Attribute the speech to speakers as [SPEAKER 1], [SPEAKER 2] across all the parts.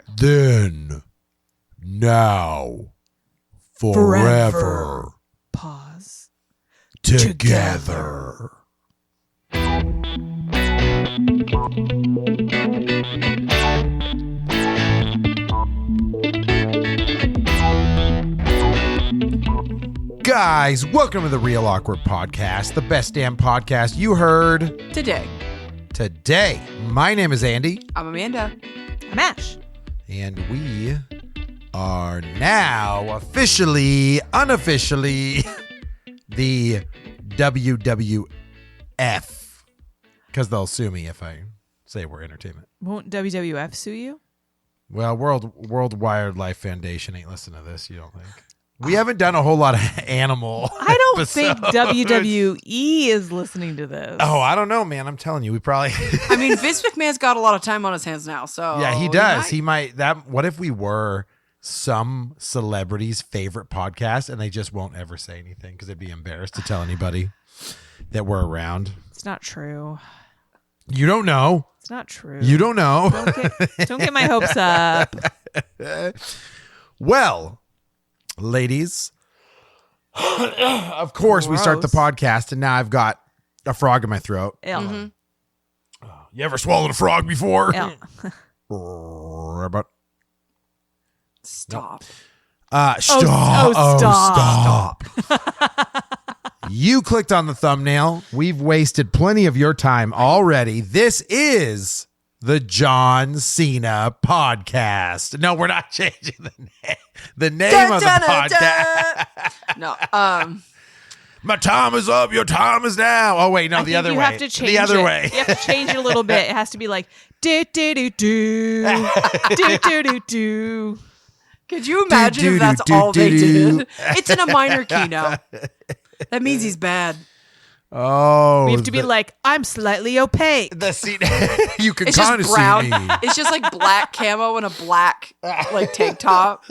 [SPEAKER 1] Then. Now. Forever.
[SPEAKER 2] Pause.
[SPEAKER 1] Together. Guys, welcome to the Real Awkward Podcast, the best damn podcast you heard today. My name is Andy.
[SPEAKER 3] I'm Amanda.
[SPEAKER 2] I'm Ash.
[SPEAKER 1] And we are now unofficially, the WWF. Because they'll sue me if I say we're entertainment.
[SPEAKER 2] Won't WWF sue you?
[SPEAKER 1] Well, World Wildlife Foundation ain't listening to this, you don't think? We haven't done a whole lot of animal
[SPEAKER 2] I don't
[SPEAKER 1] episodes.
[SPEAKER 2] think WWE is listening to this.
[SPEAKER 1] Oh, I don't know, man. I'm telling you, we probably...
[SPEAKER 3] I mean, Vince McMahon's got a lot of time on his hands now, so...
[SPEAKER 1] Yeah, he does. He might... What if we were some celebrity's favorite podcast and they just won't ever say anything because they'd be embarrassed to tell anybody that we're around?
[SPEAKER 2] It's not true.
[SPEAKER 1] You don't know.
[SPEAKER 2] It's not true.
[SPEAKER 1] You don't know.
[SPEAKER 2] Don't get my hopes up.
[SPEAKER 1] Well... Ladies, of course, we start the podcast, and now I've got a frog in my throat.
[SPEAKER 2] Mm-hmm.
[SPEAKER 1] You ever swallowed a frog before?
[SPEAKER 2] Yeah.
[SPEAKER 3] Stop.
[SPEAKER 1] Stop. You clicked on the thumbnail. We've wasted plenty of your time already. This is the John Cena podcast. No, we're not changing the name of the podcast.
[SPEAKER 3] No.
[SPEAKER 1] My time is up. Your time is now. Oh wait, no, the other way.
[SPEAKER 2] You have to change
[SPEAKER 1] the other
[SPEAKER 2] it.
[SPEAKER 1] way.
[SPEAKER 2] You have to change it a little bit. It has to be like do do do do do do do do.
[SPEAKER 3] Could you imagine if that's all they did? It's in a minor key now. That means he's bad.
[SPEAKER 1] Oh,
[SPEAKER 2] we have to be like, I'm slightly opaque.
[SPEAKER 1] The scene, you can
[SPEAKER 3] It's
[SPEAKER 1] kind
[SPEAKER 3] just
[SPEAKER 1] of
[SPEAKER 3] brown.
[SPEAKER 1] see me.
[SPEAKER 3] It's just like black camo and a black like tank top.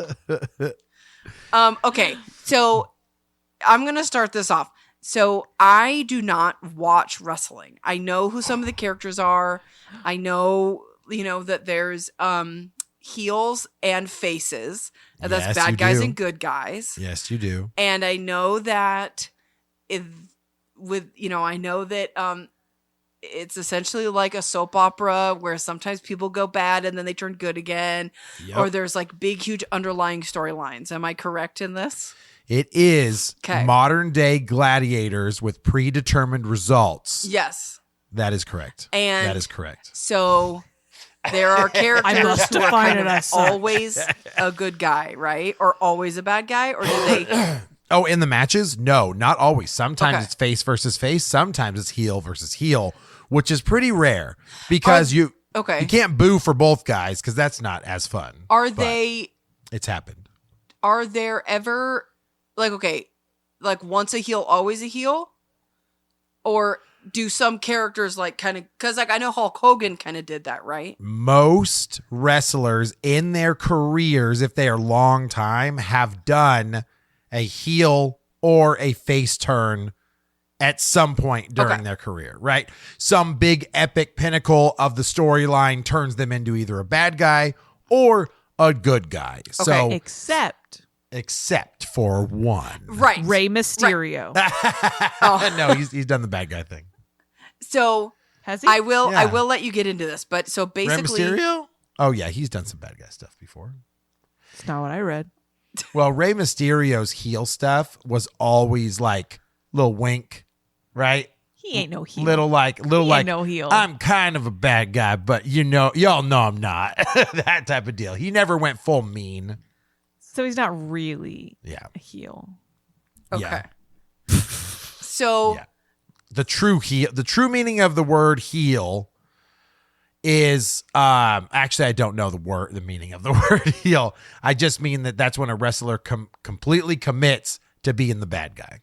[SPEAKER 3] Okay, so I'm gonna start this off. So I do not watch wrestling. I know who some of the characters are. I know, that there's heels and faces. And that's
[SPEAKER 1] Yes,
[SPEAKER 3] bad
[SPEAKER 1] you
[SPEAKER 3] guys
[SPEAKER 1] do.
[SPEAKER 3] and good guys.
[SPEAKER 1] Yes, you do.
[SPEAKER 3] And I know that I know that it's essentially like a soap opera where sometimes people go bad and then they turn good again.
[SPEAKER 1] Yep.
[SPEAKER 3] Or there's like big, huge underlying storylines. Am I correct in this?
[SPEAKER 1] It is
[SPEAKER 3] 'Kay.
[SPEAKER 1] modern day gladiators with predetermined results.
[SPEAKER 3] Yes.
[SPEAKER 1] That is correct.
[SPEAKER 3] And
[SPEAKER 1] that is correct.
[SPEAKER 3] So there are characters
[SPEAKER 2] I must
[SPEAKER 3] who are
[SPEAKER 2] define
[SPEAKER 3] kind
[SPEAKER 2] it
[SPEAKER 3] of
[SPEAKER 2] as such.
[SPEAKER 3] always a good guy, right? Or always a bad guy? Or do they...
[SPEAKER 1] Oh, in the matches? No, not always. Sometimes
[SPEAKER 3] Okay.
[SPEAKER 1] it's face versus face. Sometimes it's heel versus heel, which is pretty rare because you can't boo for both guys because that's not as fun. It's happened.
[SPEAKER 3] Are there ever like once a heel, always a heel? Or do some characters because I know Hulk Hogan kind of did that, right?
[SPEAKER 1] Most wrestlers in their careers, if they are long time, have done a heel or a face turn at some point during their career, right? Some big epic pinnacle of the storyline turns them into either a bad guy or a good guy. So except for one.
[SPEAKER 3] Right.
[SPEAKER 2] Rey Mysterio.
[SPEAKER 3] Right.
[SPEAKER 1] No, he's done the bad guy thing.
[SPEAKER 3] So
[SPEAKER 2] Has he?
[SPEAKER 3] I will let you get into this, but so
[SPEAKER 1] Rey
[SPEAKER 3] basically
[SPEAKER 1] Mysterio? Oh yeah, he's done some bad guy stuff before.
[SPEAKER 2] It's not what I read.
[SPEAKER 1] Well, Rey Mysterio's heel stuff was always like little wink, right?
[SPEAKER 2] He ain't no heel.
[SPEAKER 1] Little
[SPEAKER 2] ain't no heel.
[SPEAKER 1] I'm kind of a bad guy, but y'all know I'm not. That type of deal. He never went full mean.
[SPEAKER 2] So he's not really a heel.
[SPEAKER 3] Okay.
[SPEAKER 1] Yeah.
[SPEAKER 3] So
[SPEAKER 1] Yeah. The true meaning of the word heel is actually I don't know the meaning of the word heel. I just mean that's when a wrestler completely commits to being the bad guy.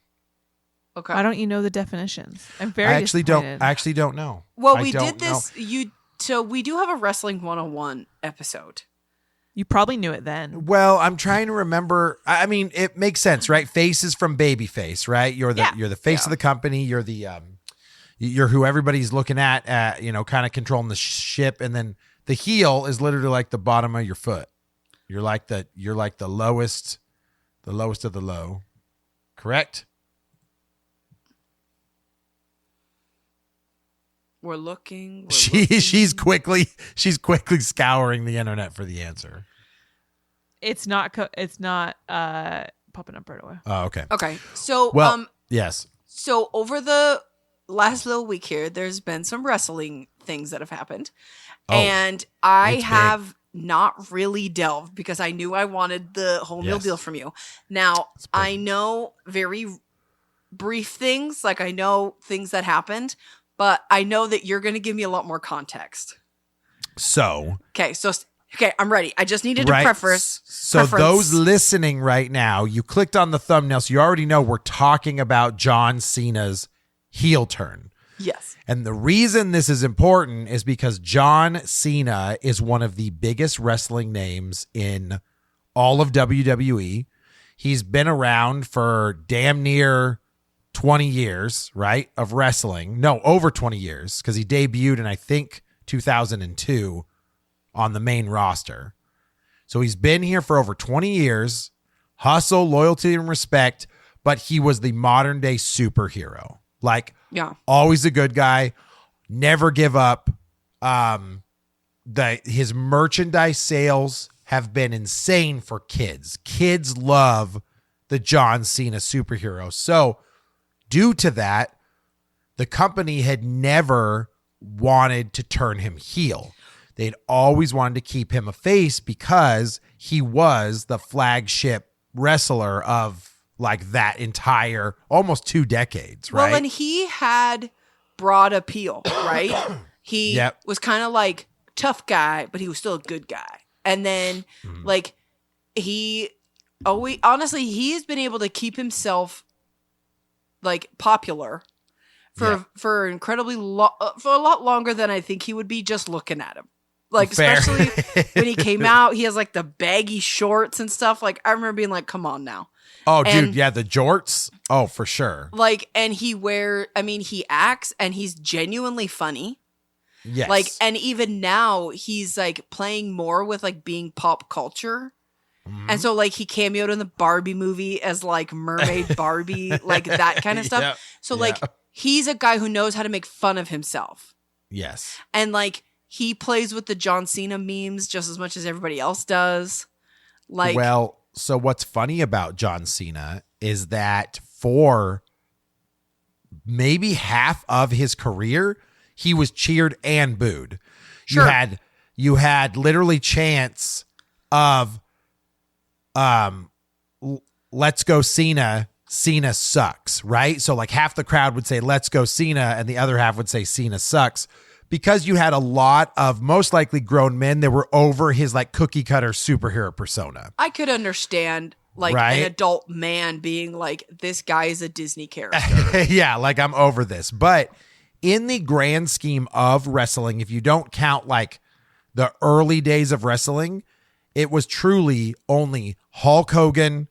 [SPEAKER 3] Okay.
[SPEAKER 2] Why don't you know the definitions? I'm very
[SPEAKER 1] I
[SPEAKER 2] disappointed.
[SPEAKER 1] actually don't know.
[SPEAKER 3] Well,
[SPEAKER 1] I
[SPEAKER 3] we
[SPEAKER 1] don't
[SPEAKER 3] did this. So we do have a Wrestling 101 episode.
[SPEAKER 2] You probably knew it then.
[SPEAKER 1] Well, I'm trying to remember. I mean, it makes sense, right? Face is from babyface, right? You're the face of the company. You're the you're who everybody's looking at, kind of controlling the ship, and then The heel is literally like the bottom of your foot. You're like the lowest of the low. Correct?
[SPEAKER 3] We're looking.
[SPEAKER 1] She's quickly scouring the internet for the answer.
[SPEAKER 2] It's not popping up right away.
[SPEAKER 1] Oh, okay.
[SPEAKER 3] Okay. So
[SPEAKER 1] yes.
[SPEAKER 3] So over the last little week here, there's been some wrestling things that have happened. And I have not really delved because I knew I wanted the whole meal deal from you. Now, I know very brief things, like I know things that happened, but I know that you're going to give me a lot more context.
[SPEAKER 1] So.
[SPEAKER 3] Okay, I'm ready. I just needed to preface.
[SPEAKER 1] So those listening right now, you clicked on the thumbnail, so you already know we're talking about John Cena's heel turn.
[SPEAKER 3] Yes.
[SPEAKER 1] And the reason this is important is because John Cena is one of the biggest wrestling names in all of WWE. He's been around for damn near 20 years, right, of wrestling. No, over 20 years, because he debuted in, I think, 2002 on the main roster. So he's been here for over 20 years. Hustle, loyalty, and respect, but he was the modern day superhero. Like, always a good guy, never give up. His merchandise sales have been insane for kids. Kids love the John Cena superhero. So due to that, the company had never wanted to turn him heel. They'd always wanted to keep him a face because he was the flagship wrestler of like that entire almost 2 decades, right?
[SPEAKER 3] Well, and he had broad appeal, right? He was kind of like tough guy, but he was still a good guy. And then like he's been able to keep himself like popular for incredibly for a lot longer than I think he would be just looking at him. Like, especially when he came out, he has like the baggy shorts and stuff. Like, I remember being like, come on now.
[SPEAKER 1] Oh, dude. Yeah. The jorts. Oh, for sure.
[SPEAKER 3] Like, and he acts and he's genuinely funny.
[SPEAKER 1] Yes.
[SPEAKER 3] Like, and even now he's like playing more with like being pop culture. Mm-hmm. And so like he cameoed in the Barbie movie as like mermaid Barbie, like that kind of stuff. Yep. So like he's a guy who knows how to make fun of himself.
[SPEAKER 1] Yes.
[SPEAKER 3] And like, he plays with the John Cena memes just as much as everybody else does. Like,
[SPEAKER 1] well, so what's funny about John Cena is that for maybe half of his career, he was cheered and booed.
[SPEAKER 3] Sure.
[SPEAKER 1] You had literally chants of let's go Cena, Cena sucks, right? So like half the crowd would say let's go Cena and the other half would say Cena sucks. Because you had a lot of most likely grown men that were over his like cookie cutter superhero persona.
[SPEAKER 3] I could understand like an adult man being like, this guy is a Disney character.
[SPEAKER 1] Yeah, like I'm over this. But in the grand scheme of wrestling, if you don't count like the early days of wrestling, it was truly only Hulk Hogan,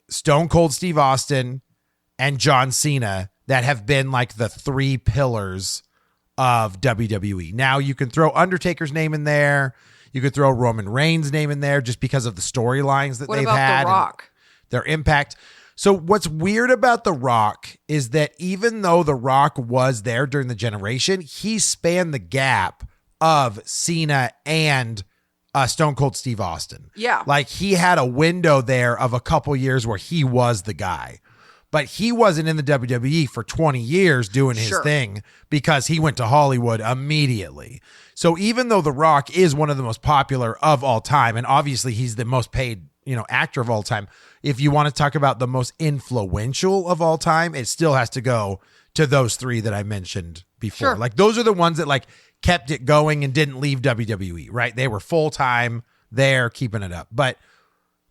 [SPEAKER 1] Stone Cold Steve Austin, and John Cena that have been like the 3 pillars of WWE. Now you can throw Undertaker's name in there. You could throw Roman Reigns' name in there just because of the storylines that they've had.
[SPEAKER 3] What about The Rock?
[SPEAKER 1] Their impact. So what's weird about The Rock is that even though The Rock was there during the generation, he spanned the gap of Cena and Stone Cold Steve Austin.
[SPEAKER 3] Yeah.
[SPEAKER 1] Like he had a window there of a couple years where he was the guy. But he wasn't in the WWE for 20 years doing his thing because he went to Hollywood immediately. So even though The Rock is one of the most popular of all time, and obviously he's the most paid, actor of all time, if you want to talk about the most influential of all time, it still has to go to those 3 that I mentioned before.
[SPEAKER 3] Sure.
[SPEAKER 1] Like those are the ones that like kept it going and didn't leave WWE, right? They were full-time there keeping it up. But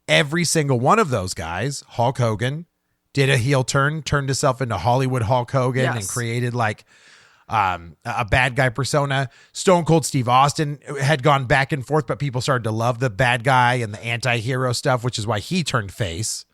[SPEAKER 1] every single one of those guys, Hulk Hogan, did a heel turn, turned himself into Hollywood Hulk Hogan and created like a bad guy persona. Stone Cold Steve Austin had gone back and forth, but people started to love the bad guy and the anti-hero stuff, which is why he turned face.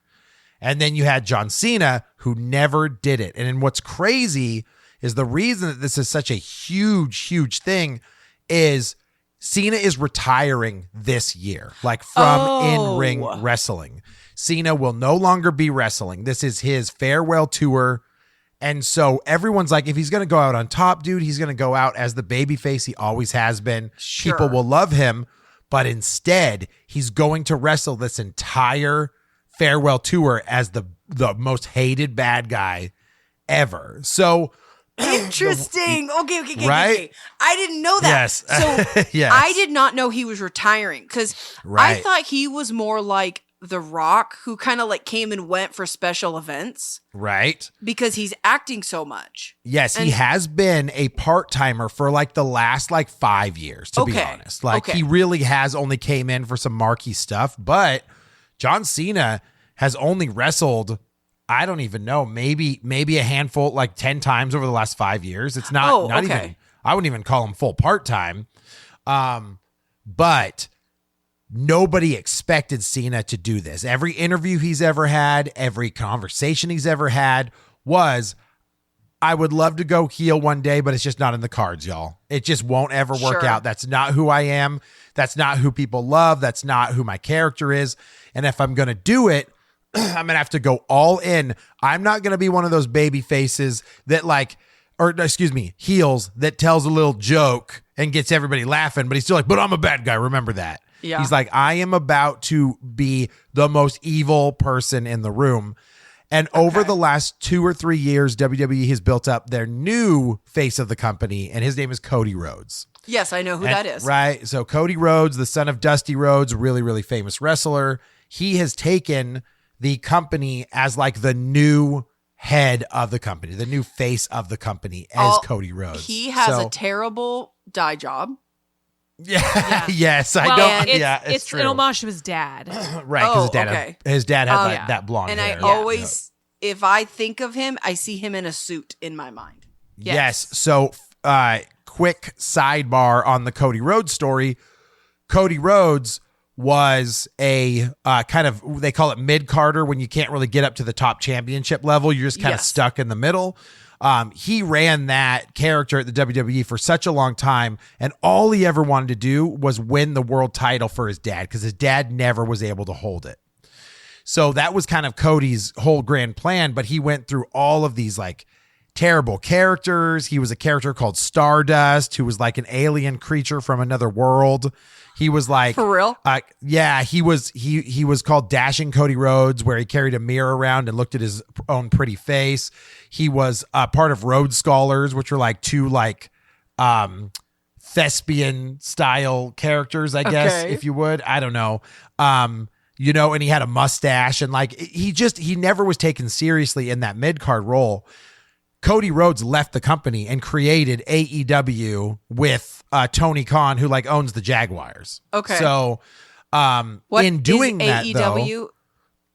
[SPEAKER 1] And then you had John Cena, who never did it. And then what's crazy is the reason that this is such a huge, huge thing is Cena is retiring this year, like from in-ring wrestling. Cena will no longer be wrestling. This is his farewell tour. And so everyone's like, if he's going to go out on top, dude, he's going to go out as the babyface he always has been.
[SPEAKER 3] Sure.
[SPEAKER 1] People will love him. But instead, he's going to wrestle this entire farewell tour as the most hated bad guy ever. So
[SPEAKER 3] interesting. Okay.
[SPEAKER 1] Right?
[SPEAKER 3] I didn't know that.
[SPEAKER 1] Yes.
[SPEAKER 3] So
[SPEAKER 1] Yes.
[SPEAKER 3] I did not know he was retiring because I
[SPEAKER 1] Right.
[SPEAKER 3] thought he was more like The Rock, who kind of like came and went for special events
[SPEAKER 1] Right.
[SPEAKER 3] because he's acting so much.
[SPEAKER 1] Yes, he
[SPEAKER 3] And-
[SPEAKER 1] has been a part-timer for like the last like 5 years, to be
[SPEAKER 3] Okay.
[SPEAKER 1] honest. Like
[SPEAKER 3] Okay.
[SPEAKER 1] he really has only came in for some marquee stuff, but John Cena has only wrestled, I don't even know, maybe a handful, like 10 times over the last 5 years. It's not
[SPEAKER 3] okay.
[SPEAKER 1] even, I wouldn't even call him full part-time. But nobody expected Cena to do this. Every interview he's ever had, every conversation he's ever had was, I would love to go heel one day, but it's just not in the cards, y'all. It just won't ever work
[SPEAKER 3] Sure.
[SPEAKER 1] out. That's not who I am. That's not who people love. That's not who my character is. And if I'm going to do it, I'm going to have to go all in. I'm not going to be one of those baby faces that heels that tells a little joke and gets everybody laughing, but he's still like, but I'm a bad guy. Remember that.
[SPEAKER 3] Yeah.
[SPEAKER 1] He's like, I am about to be the most evil person in the room. And over the last 2 or 3 years, WWE has built up their new face of the company, and his name is Cody Rhodes.
[SPEAKER 3] Yes, I know who that is.
[SPEAKER 1] Right. So Cody Rhodes, the son of Dusty Rhodes, really, really famous wrestler. He has taken the company as like the new head of the company, the new face of the company as Cody Rhodes.
[SPEAKER 3] He has
[SPEAKER 1] So-
[SPEAKER 3] a terrible dye job.
[SPEAKER 1] Yeah. Yes, I
[SPEAKER 2] Well,
[SPEAKER 1] don't.
[SPEAKER 2] it's,
[SPEAKER 1] Yeah,
[SPEAKER 2] it's
[SPEAKER 1] true.
[SPEAKER 2] an homage to his dad.
[SPEAKER 1] Right, because
[SPEAKER 3] Oh, okay.
[SPEAKER 1] his dad had like
[SPEAKER 2] yeah.
[SPEAKER 1] that blonde
[SPEAKER 3] And
[SPEAKER 1] hair.
[SPEAKER 3] I always, if I think of him, I see him in a suit in my mind.
[SPEAKER 1] Yes. So, quick sidebar on the Cody Rhodes story. Cody Rhodes was a kind of, they call it mid-carder when you can't really get up to the top championship level. You're just kind of
[SPEAKER 3] Yes.
[SPEAKER 1] stuck in the middle. He ran that character at the WWE for such a long time, and all he ever wanted to do was win the world title for his dad because his dad never was able to hold it. So that was kind of Cody's whole grand plan, but he went through all of these like terrible characters. He was a character called Stardust, who was like an alien creature from another world. He was like,
[SPEAKER 3] For real?
[SPEAKER 1] Yeah, he was called Dashing Cody Rhodes, where he carried a mirror around and looked at his own pretty face. He was part of Rhodes Scholars, which were like two like thespian style characters, I guess,
[SPEAKER 3] Okay.
[SPEAKER 1] if you would. I don't know. And he had a mustache, and like he never was taken seriously in that mid-card role. Cody Rhodes left the company and created AEW with Tony Khan, who like owns the Jaguars.
[SPEAKER 3] Okay.
[SPEAKER 1] So
[SPEAKER 3] What
[SPEAKER 1] in doing
[SPEAKER 3] is
[SPEAKER 1] that
[SPEAKER 3] AEW?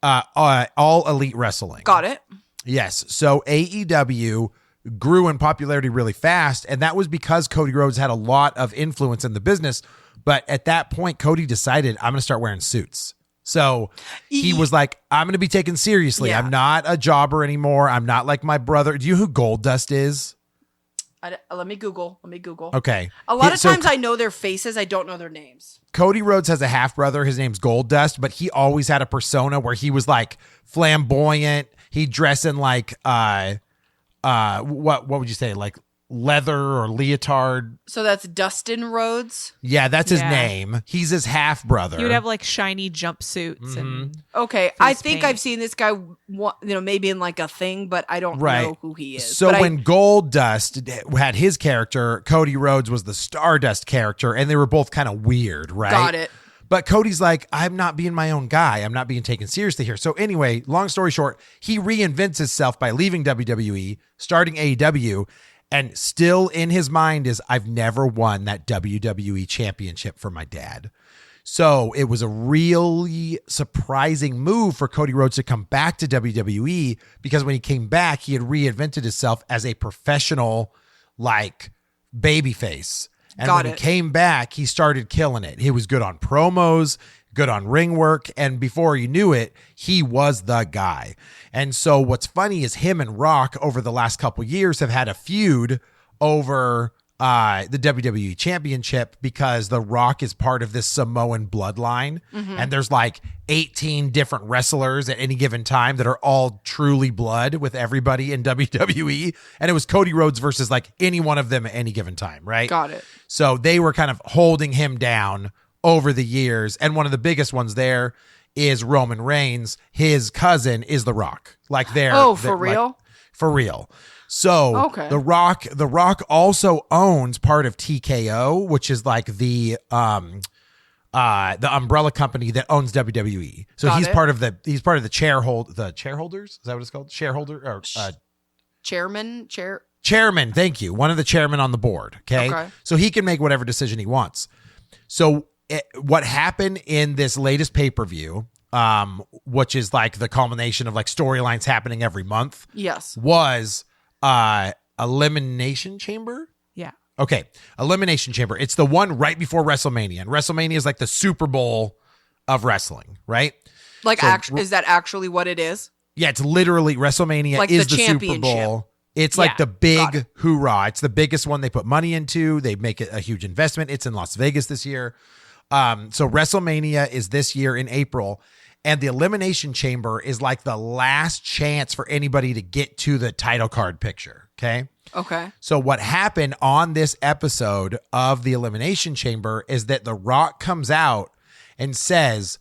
[SPEAKER 1] though, All Elite Wrestling.
[SPEAKER 3] Got it.
[SPEAKER 1] Yes. So AEW grew in popularity really fast, and that was because Cody Rhodes had a lot of influence in the business. But at that point, Cody decided, I'm going to start wearing suits. So he was like, I'm going to be taken seriously.
[SPEAKER 3] Yeah.
[SPEAKER 1] I'm not a jobber anymore. I'm not like my brother. Do you know who Goldust is?
[SPEAKER 3] Let me Google.
[SPEAKER 1] Okay.
[SPEAKER 3] A lot of
[SPEAKER 1] So
[SPEAKER 3] times I know their faces. I don't know their names.
[SPEAKER 1] Cody Rhodes has a half brother. His name's Goldust, but he always had a persona where he was like flamboyant. He'd dress in like, what would you say? Like leather or leotard.
[SPEAKER 3] So that's Dustin Rhodes.
[SPEAKER 1] Yeah, that's his
[SPEAKER 2] Yeah.
[SPEAKER 1] name. He's his half brother.
[SPEAKER 2] He would have like shiny jumpsuits and
[SPEAKER 3] Okay, I
[SPEAKER 2] Face
[SPEAKER 3] think
[SPEAKER 2] paint.
[SPEAKER 3] I've seen this guy, maybe in like a thing, but I don't
[SPEAKER 1] Right.
[SPEAKER 3] know who he is.
[SPEAKER 1] So
[SPEAKER 3] But
[SPEAKER 1] when Goldust had his character, Cody Rhodes was the Stardust character, and they were both kind of weird, right?
[SPEAKER 3] Got it.
[SPEAKER 1] But Cody's like, I'm not being my own guy. I'm not being taken seriously here. So anyway, long story short, he reinvents himself by leaving WWE, starting AEW, and still in his mind is, I've never won that WWE championship for my dad. So it was a really surprising move for Cody Rhodes to come back to WWE, because when he came back, he had reinvented himself as a professional, like, babyface. And
[SPEAKER 3] Got
[SPEAKER 1] when he
[SPEAKER 3] it.
[SPEAKER 1] came back, he started killing it. He was good on promos, good on ring work, and before you knew it, he was the guy. And so what's funny is him and Rock over the last couple years have had a feud over the WWE Championship because The Rock is part of this Samoan bloodline, and there's like 18 different wrestlers at any given time that are all truly blood with everybody in WWE, and it was Cody Rhodes versus like any one of them at any given time, right?
[SPEAKER 3] Got it.
[SPEAKER 1] So they were kind of holding him down over the years, and one of the biggest ones there is Roman Reigns. His cousin is The Rock. Like
[SPEAKER 3] for real?
[SPEAKER 1] Like, for real. So
[SPEAKER 3] Okay.
[SPEAKER 1] The Rock also owns part of TKO, which is like the umbrella company that owns WWE. So
[SPEAKER 3] Got
[SPEAKER 1] he's
[SPEAKER 3] it.
[SPEAKER 1] part of the shareholders. Is that what it's called? Shareholder or chairman. Thank you. One of the chairmen on the board. Okay. So he can make whatever decision he wants. So what happened in this latest pay-per-view, which is like the culmination of like storylines happening every month,
[SPEAKER 3] Yes.
[SPEAKER 1] was Elimination Chamber.
[SPEAKER 2] Yeah.
[SPEAKER 1] Okay. Elimination Chamber. It's the one right before WrestleMania. And WrestleMania is like the Super Bowl of wrestling, right?
[SPEAKER 3] Like,
[SPEAKER 1] So-
[SPEAKER 3] is that actually what it is?
[SPEAKER 1] Yeah, it's literally WrestleMania
[SPEAKER 3] Like
[SPEAKER 1] is
[SPEAKER 3] the
[SPEAKER 1] the Super
[SPEAKER 3] championship.
[SPEAKER 1] Bowl. It's
[SPEAKER 2] Yeah,
[SPEAKER 1] like the
[SPEAKER 3] got
[SPEAKER 1] big
[SPEAKER 3] it.
[SPEAKER 1] hoorah. It's the biggest one they put money into. They make it a huge investment. It's in Las Vegas this year. So WrestleMania is this year in April. And the Elimination Chamber is like the last chance for anybody to get to the title card picture. Okay.
[SPEAKER 3] Okay.
[SPEAKER 1] So what happened on this episode of the Elimination Chamber is that The Rock comes out and says,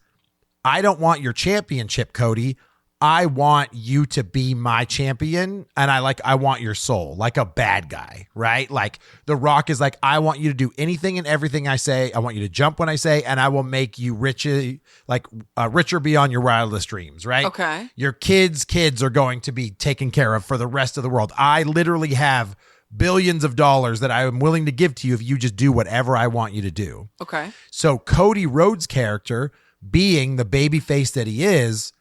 [SPEAKER 1] I don't want your championship, Cody. I want you to be my champion. And I want your soul, like a bad guy, right? Like The Rock is like, I want you to do anything and everything I say. I want you to jump when I say, and I will make you richer beyond your wildest dreams, right?
[SPEAKER 3] Okay.
[SPEAKER 1] Your kids' kids are going to be taken care of for the rest of the world. I literally have billions of dollars that I am willing to give to you if you just do whatever I want you to do.
[SPEAKER 3] Okay.
[SPEAKER 1] So Cody Rhodes' character, being the baby face that he is,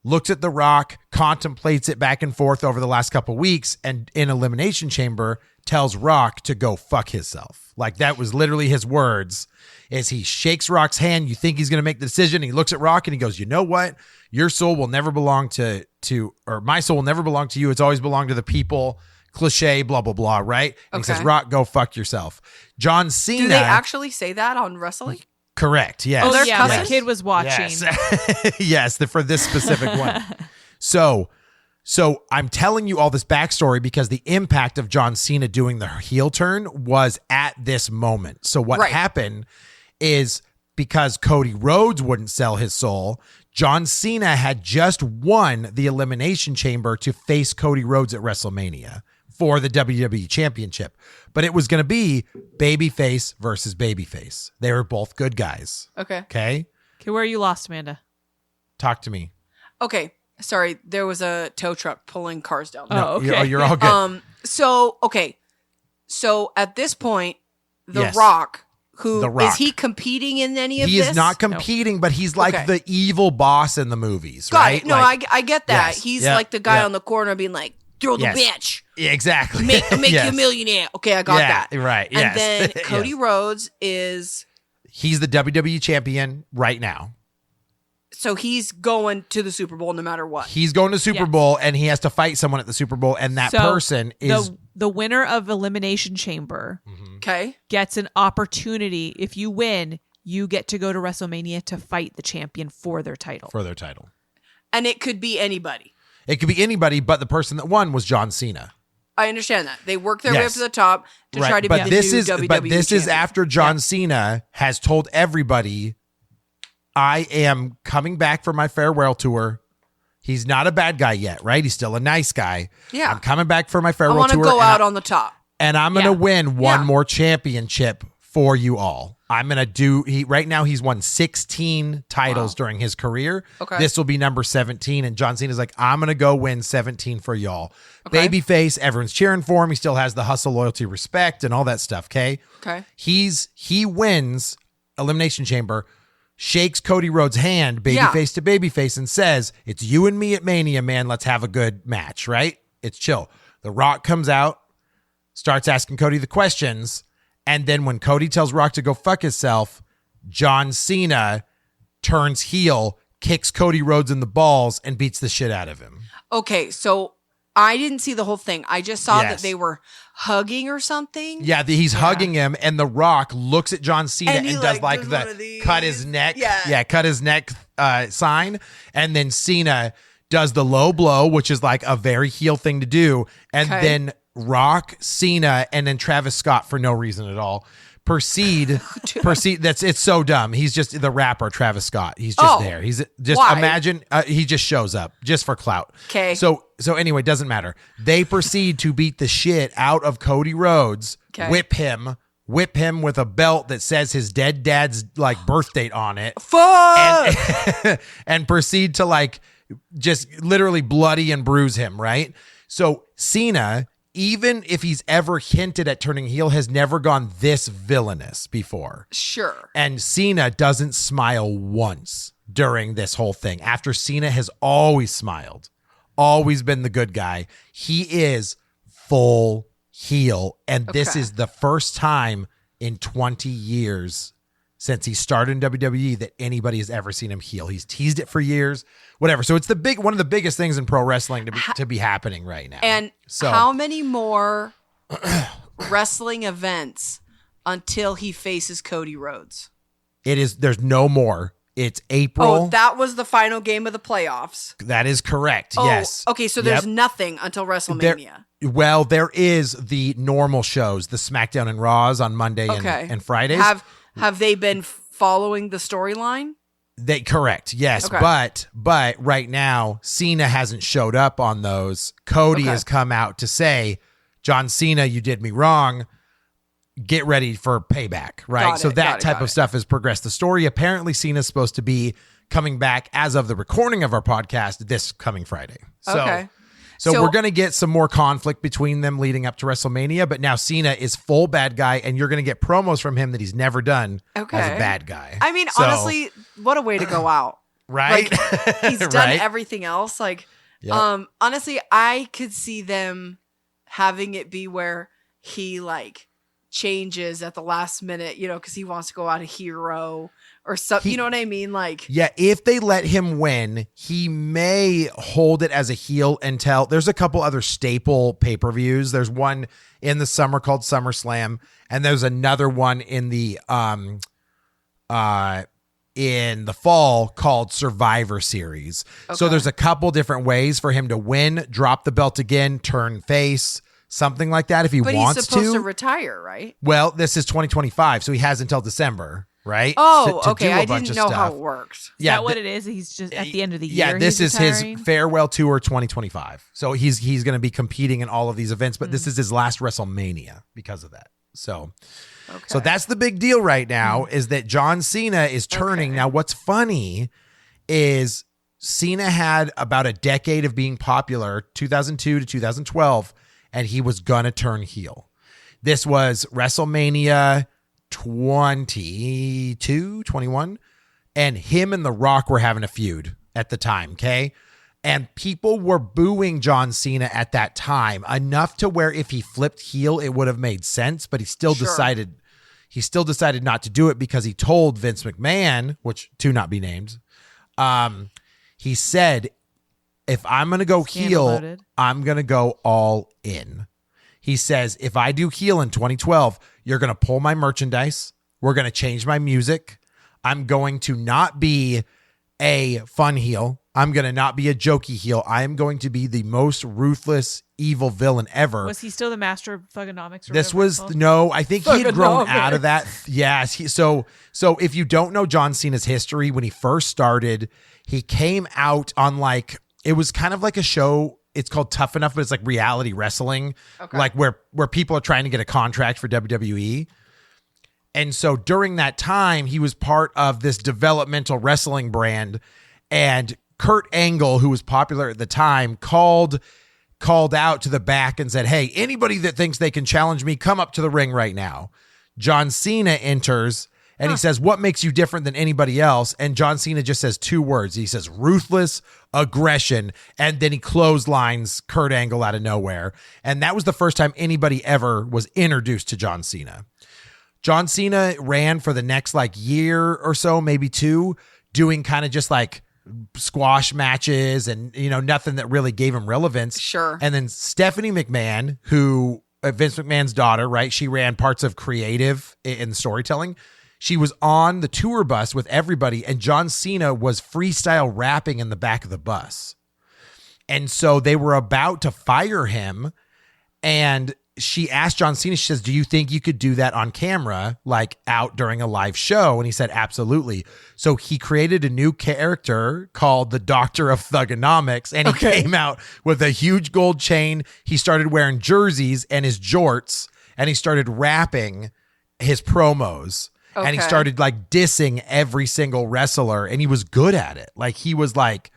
[SPEAKER 1] looks at The Rock, contemplates it back and forth over the last couple weeks, and in Elimination Chamber tells Rock to go fuck himself. Like that was literally his words. As he shakes Rock's hand, you think he's going to make the decision. He looks at Rock and he goes, you know what? Your soul will never belong or my soul will never belong to you. It's always belonged to the people. Cliche, blah, blah, blah, right? And he
[SPEAKER 3] Okay.
[SPEAKER 1] says, Rock, go fuck yourself. John Cena.
[SPEAKER 3] Do they actually say that on wrestling?
[SPEAKER 1] Correct. Yes.
[SPEAKER 2] Oh,
[SPEAKER 3] they're
[SPEAKER 2] yeah. My
[SPEAKER 3] cousins?
[SPEAKER 2] kid was watching.
[SPEAKER 1] Yes. Yes, for this specific one. So I'm telling you all this backstory because the impact of John Cena doing the heel turn was at this moment. So what
[SPEAKER 3] Right.
[SPEAKER 1] happened is because Cody Rhodes wouldn't sell his soul, John Cena had just won the Elimination Chamber to face Cody Rhodes at WrestleMania for the WWE Championship. But it was going to be babyface versus babyface. They were both good guys.
[SPEAKER 3] Okay.
[SPEAKER 1] Okay?
[SPEAKER 2] Okay, where are you lost, Amanda?
[SPEAKER 1] Talk to me.
[SPEAKER 3] Okay. Sorry, there was a tow truck pulling cars down.
[SPEAKER 2] Oh, okay.
[SPEAKER 1] You're all good.
[SPEAKER 3] So at this point, The
[SPEAKER 1] Yes.
[SPEAKER 3] Rock,
[SPEAKER 1] The Rock.
[SPEAKER 3] is he competing in any of
[SPEAKER 1] He
[SPEAKER 3] this?
[SPEAKER 1] is not competing, but he's like
[SPEAKER 3] Okay.
[SPEAKER 1] the evil boss in the movies,
[SPEAKER 3] Got
[SPEAKER 1] right?
[SPEAKER 3] it. No,
[SPEAKER 1] Like-
[SPEAKER 3] I get that.
[SPEAKER 1] Yes.
[SPEAKER 3] He's
[SPEAKER 1] Yeah.
[SPEAKER 3] like the guy
[SPEAKER 1] Yeah.
[SPEAKER 3] on the corner being like, throw the
[SPEAKER 1] Yes.
[SPEAKER 3] bitch.
[SPEAKER 1] Yeah, exactly.
[SPEAKER 3] Make you
[SPEAKER 1] Yes.
[SPEAKER 3] a millionaire. Okay, I got
[SPEAKER 1] Yeah,
[SPEAKER 3] that.
[SPEAKER 1] right,
[SPEAKER 3] And
[SPEAKER 1] yes.
[SPEAKER 3] then
[SPEAKER 1] Yes.
[SPEAKER 3] Cody Rhodes is,
[SPEAKER 1] He's the WWE champion right now.
[SPEAKER 3] so he's going to the Super Bowl no matter what.
[SPEAKER 1] He's going to Super
[SPEAKER 2] Yes.
[SPEAKER 1] Bowl and he has to fight someone at the Super Bowl, and that
[SPEAKER 2] So,
[SPEAKER 1] person is
[SPEAKER 2] the winner of Elimination Chamber
[SPEAKER 3] Okay.
[SPEAKER 2] gets an opportunity. If you win, you get to go to WrestleMania to fight the champion for their title.
[SPEAKER 1] for their title.
[SPEAKER 3] And it could be anybody.
[SPEAKER 1] It could be anybody, but the person that won was John Cena.
[SPEAKER 3] I understand that. They work their way up
[SPEAKER 1] Yes.
[SPEAKER 3] to the top to try to
[SPEAKER 1] but
[SPEAKER 3] be
[SPEAKER 1] this
[SPEAKER 3] the new
[SPEAKER 1] is
[SPEAKER 3] WWE
[SPEAKER 1] but this is
[SPEAKER 3] champion.
[SPEAKER 1] after John Cena has told everybody, I am coming back for my farewell tour. He's not a bad guy yet, right? He's still a nice guy.
[SPEAKER 3] Yeah.
[SPEAKER 1] I'm coming back for my
[SPEAKER 3] I
[SPEAKER 1] farewell
[SPEAKER 3] want to
[SPEAKER 1] tour.
[SPEAKER 3] go
[SPEAKER 1] and
[SPEAKER 3] out on the top.
[SPEAKER 1] and I'm going to
[SPEAKER 2] Yeah.
[SPEAKER 1] win one
[SPEAKER 3] Yeah.
[SPEAKER 1] more championship for you all. I'm going to do right now he's won 16 titles during his career.
[SPEAKER 3] Okay.
[SPEAKER 1] This will be number 17, and John Cena's like, I'm going to go win 17 for y'all.
[SPEAKER 3] Okay.
[SPEAKER 1] Babyface, everyone's cheering for him. He still has the hustle, loyalty, respect, and all that stuff, okay?
[SPEAKER 3] Okay.
[SPEAKER 1] He wins Elimination Chamber, shakes Cody Rhodes' hand, babyface to babyface, and says, it's you and me at Mania, man. Let's have a good match, right? It's chill. The Rock comes out, starts asking Cody the questions, and then when Cody tells Rock to go fuck himself, John Cena turns heel, kicks Cody Rhodes in the balls, and beats the shit out of him.
[SPEAKER 3] Okay, so I didn't see the whole thing. I just saw that
[SPEAKER 1] Yes.
[SPEAKER 3] they were hugging or something.
[SPEAKER 1] Yeah, he's hugging him, and The Rock looks at John Cena
[SPEAKER 3] And he,
[SPEAKER 1] and does
[SPEAKER 3] like,
[SPEAKER 1] like
[SPEAKER 3] does one of
[SPEAKER 1] the
[SPEAKER 3] these.
[SPEAKER 1] cut his neck.
[SPEAKER 3] Yeah.
[SPEAKER 1] Cut his neck sign. And then Cena does the low blow, which is like a very heel thing to do. And
[SPEAKER 3] Okay.
[SPEAKER 1] then Rock, Cena, and then Travis Scott for no reason at all. Proceed. It's so dumb. He's just the rapper Travis Scott. He's just there. He's just
[SPEAKER 3] why?
[SPEAKER 1] imagine he just shows up just for clout.
[SPEAKER 3] 'Kay.
[SPEAKER 1] So anyway, doesn't matter. They proceed to beat the shit out of Cody Rhodes,
[SPEAKER 3] 'Kay.
[SPEAKER 1] whip him with a belt that says his dead dad's like birth date on it,
[SPEAKER 3] Fuck!
[SPEAKER 1] and proceed to like just literally bloody and bruise him, right? So Cena, even if he's ever hinted at turning heel, has never gone this villainous before.
[SPEAKER 3] Sure.
[SPEAKER 1] And Cena doesn't smile once during this whole thing. After Cena has always smiled, always been the good guy. He is full heel. And this
[SPEAKER 3] Okay.
[SPEAKER 1] is the first time in 20 years since he started in WWE that anybody has ever seen him heel. He's teased it for years, whatever. So it's one of the biggest things in pro wrestling to be happening right now.
[SPEAKER 3] And
[SPEAKER 1] so
[SPEAKER 3] how many more wrestling events until he faces Cody Rhodes?
[SPEAKER 1] there's no more. It's April.
[SPEAKER 3] Oh, that was the final game of the playoffs.
[SPEAKER 1] That is correct.
[SPEAKER 3] Oh,
[SPEAKER 1] Yes.
[SPEAKER 3] okay, so there's
[SPEAKER 1] Yep.
[SPEAKER 3] nothing until WrestleMania.
[SPEAKER 1] There is the normal shows, the SmackDown and Raws on Monday
[SPEAKER 3] Okay.
[SPEAKER 1] and Fridays.
[SPEAKER 3] Have they been following the storyline?
[SPEAKER 1] Correct. Yes.
[SPEAKER 3] Okay.
[SPEAKER 1] But right now, Cena hasn't showed up on those. Cody
[SPEAKER 3] Okay.
[SPEAKER 1] has come out to say, John Cena, you did me wrong. Get ready for payback. Right.
[SPEAKER 3] Got
[SPEAKER 1] So
[SPEAKER 3] it,
[SPEAKER 1] that
[SPEAKER 3] got it,
[SPEAKER 1] type
[SPEAKER 3] got
[SPEAKER 1] of
[SPEAKER 3] it.
[SPEAKER 1] stuff has progressed the story. Apparently, Cena's supposed to be coming back as of the recording of our podcast this coming Friday. So,
[SPEAKER 3] Okay.
[SPEAKER 1] So
[SPEAKER 3] So-
[SPEAKER 1] we're going to get some more conflict between them leading up to WrestleMania, but now Cena is full bad guy, and you're going to get promos from him that he's never done as
[SPEAKER 3] Okay.
[SPEAKER 1] a bad guy.
[SPEAKER 3] I mean,
[SPEAKER 1] So,
[SPEAKER 3] honestly, what a way to go out.
[SPEAKER 1] right?
[SPEAKER 3] Like, he's done
[SPEAKER 1] Right?
[SPEAKER 3] everything else. Like,
[SPEAKER 1] Yep.
[SPEAKER 3] honestly, I could see them having it be where he like changes at the last minute, because he wants to go out a hero or something. You know what I mean? Like,
[SPEAKER 1] Yeah, if they let him win, he may hold it as a heel until there's a couple other staple pay-per-views. There's one in the summer called SummerSlam, and there's another one in the fall called Survivor Series. So
[SPEAKER 3] Okay.
[SPEAKER 1] there's a couple different ways for him to win, drop the belt again, turn face, something like that if he
[SPEAKER 3] but
[SPEAKER 1] wants
[SPEAKER 3] he's supposed to
[SPEAKER 1] to.
[SPEAKER 3] retire, right?
[SPEAKER 1] Well, this is 2025, so he has until December, right?
[SPEAKER 3] Oh,
[SPEAKER 1] to
[SPEAKER 3] okay.
[SPEAKER 1] do a
[SPEAKER 3] I
[SPEAKER 1] bunch
[SPEAKER 3] didn't
[SPEAKER 1] of
[SPEAKER 3] know how
[SPEAKER 1] stuff.
[SPEAKER 3] it worked.
[SPEAKER 2] Is
[SPEAKER 1] Yeah,
[SPEAKER 2] that what it is? He's just at the end of the year.
[SPEAKER 1] Yeah, this
[SPEAKER 2] he's
[SPEAKER 1] is his
[SPEAKER 2] retiring?
[SPEAKER 1] farewell tour 2025. So he's going to be competing in all of these events, but this is his last WrestleMania because of that. So
[SPEAKER 3] Okay.
[SPEAKER 1] that's the big deal right now is that John Cena is turning.
[SPEAKER 3] Okay.
[SPEAKER 1] Now, what's funny is Cena had about a decade of being popular, 2002 to 2012, and he was going to turn heel. This was WrestleMania 22, 21, and him and The Rock were having a feud at the time, okay? And people were booing John Cena at that time enough to where if he flipped heel, it would have made sense, but he still
[SPEAKER 3] Sure.
[SPEAKER 1] decided not to do it because he told Vince McMahon, which to not be named, he said, if I'm going to go
[SPEAKER 2] Scandal
[SPEAKER 1] heel,
[SPEAKER 2] loaded.
[SPEAKER 1] I'm going to go all in. He says, if I do heel in 2012, you're going to pull my merchandise. We're going to change my music. I'm going to not be a fun heel. I'm going to not be a jokey heel. I am going to be the most ruthless, evil villain ever.
[SPEAKER 2] Was he still the master of thugonomics? Or
[SPEAKER 1] This
[SPEAKER 2] whatever it's
[SPEAKER 1] was
[SPEAKER 2] called?
[SPEAKER 1] no, I think he had grown
[SPEAKER 3] Thugonomics.
[SPEAKER 1] out of that. Yes. So if you don't know John Cena's history, when he first started, he came out on it was kind of like a show. It's called Tough Enough, but it's like reality wrestling,
[SPEAKER 3] Okay.
[SPEAKER 1] like where people are trying to get a contract for WWE. And so during that time, he was part of this developmental wrestling brand, and Kurt Angle, who was popular at the time, called out to the back and said, hey, anybody that thinks they can challenge me, come up to the ring right now. John Cena enters and he says, what makes you different than anybody else? And John Cena just says two words. He says, ruthless aggression. And then he clotheslines Kurt Angle out of nowhere. And that was the first time anybody ever was introduced to John Cena. John Cena ran for the next year or so, maybe two, doing kind of just squash matches and, nothing that really gave him relevance.
[SPEAKER 3] Sure.
[SPEAKER 1] And then Stephanie McMahon, who Vince McMahon's daughter, right? She ran parts of creative in storytelling. She was on the tour bus with everybody, and John Cena was freestyle rapping in the back of the bus. And so they were about to fire him, and she asked John Cena, she says, do you think you could do that on camera, like out during a live show? And he said, absolutely. So he created a new character called the Doctor of Thugonomics, and he came out with a huge gold chain. He started wearing jerseys and his jorts, and he started rapping his promos. And he started like dissing every single wrestler, and he was good at it. Like he was like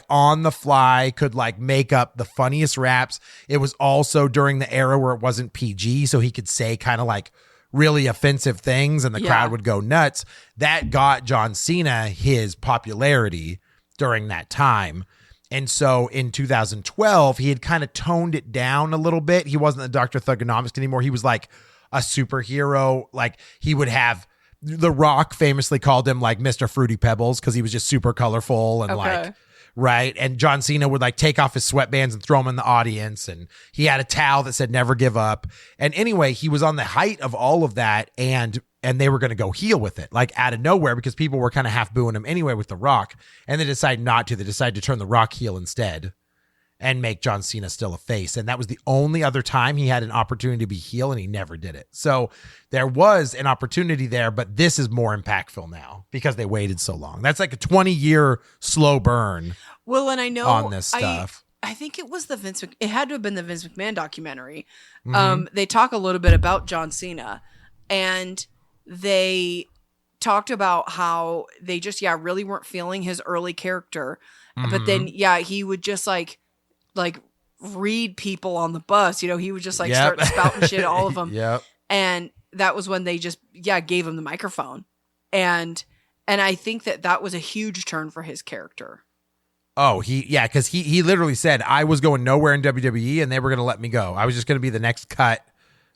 [SPEAKER 1] on the fly, could like make up the funniest raps. It was also during the era where it wasn't PG, so he could say kind of like really offensive things and the crowd would go nuts. That got John Cena his popularity during that time. And so in 2012, he had kind of toned it down a little bit. He wasn't the Dr. Thugonomics anymore. He was like a superhero. Like he would have, The Rock famously called him like Mr. Fruity Pebbles because he was just super colorful and like, right. And John Cena would like take off his sweatbands and throw them in the audience. And he had a towel that said never give up. And anyway, he was on the height of all of that. And they were going to go heel with it, like out of nowhere, because people were kind of half booing him anyway with The Rock. And they decided not to. They decided to turn The Rock heel instead and make John Cena still a face. And that was the only other time he had an opportunity to be heel, and he never did it. So there was an opportunity there, but this is more impactful now because they waited so long. That's like a 20-year slow burn.
[SPEAKER 3] Well, and I know
[SPEAKER 1] on this stuff.
[SPEAKER 3] I think it was it had to have been the Vince McMahon documentary. They talk a little bit about John Cena, and they talked about how they just, really weren't feeling his early character. But then, he would just like read people on the bus. He would just like start spouting shit at all of them. And that was when they just, gave him the microphone. And I think that was a huge turn for his character.
[SPEAKER 1] Oh, because he literally said, I was going nowhere in WWE and they were going to let me go. I was just going to be the next cut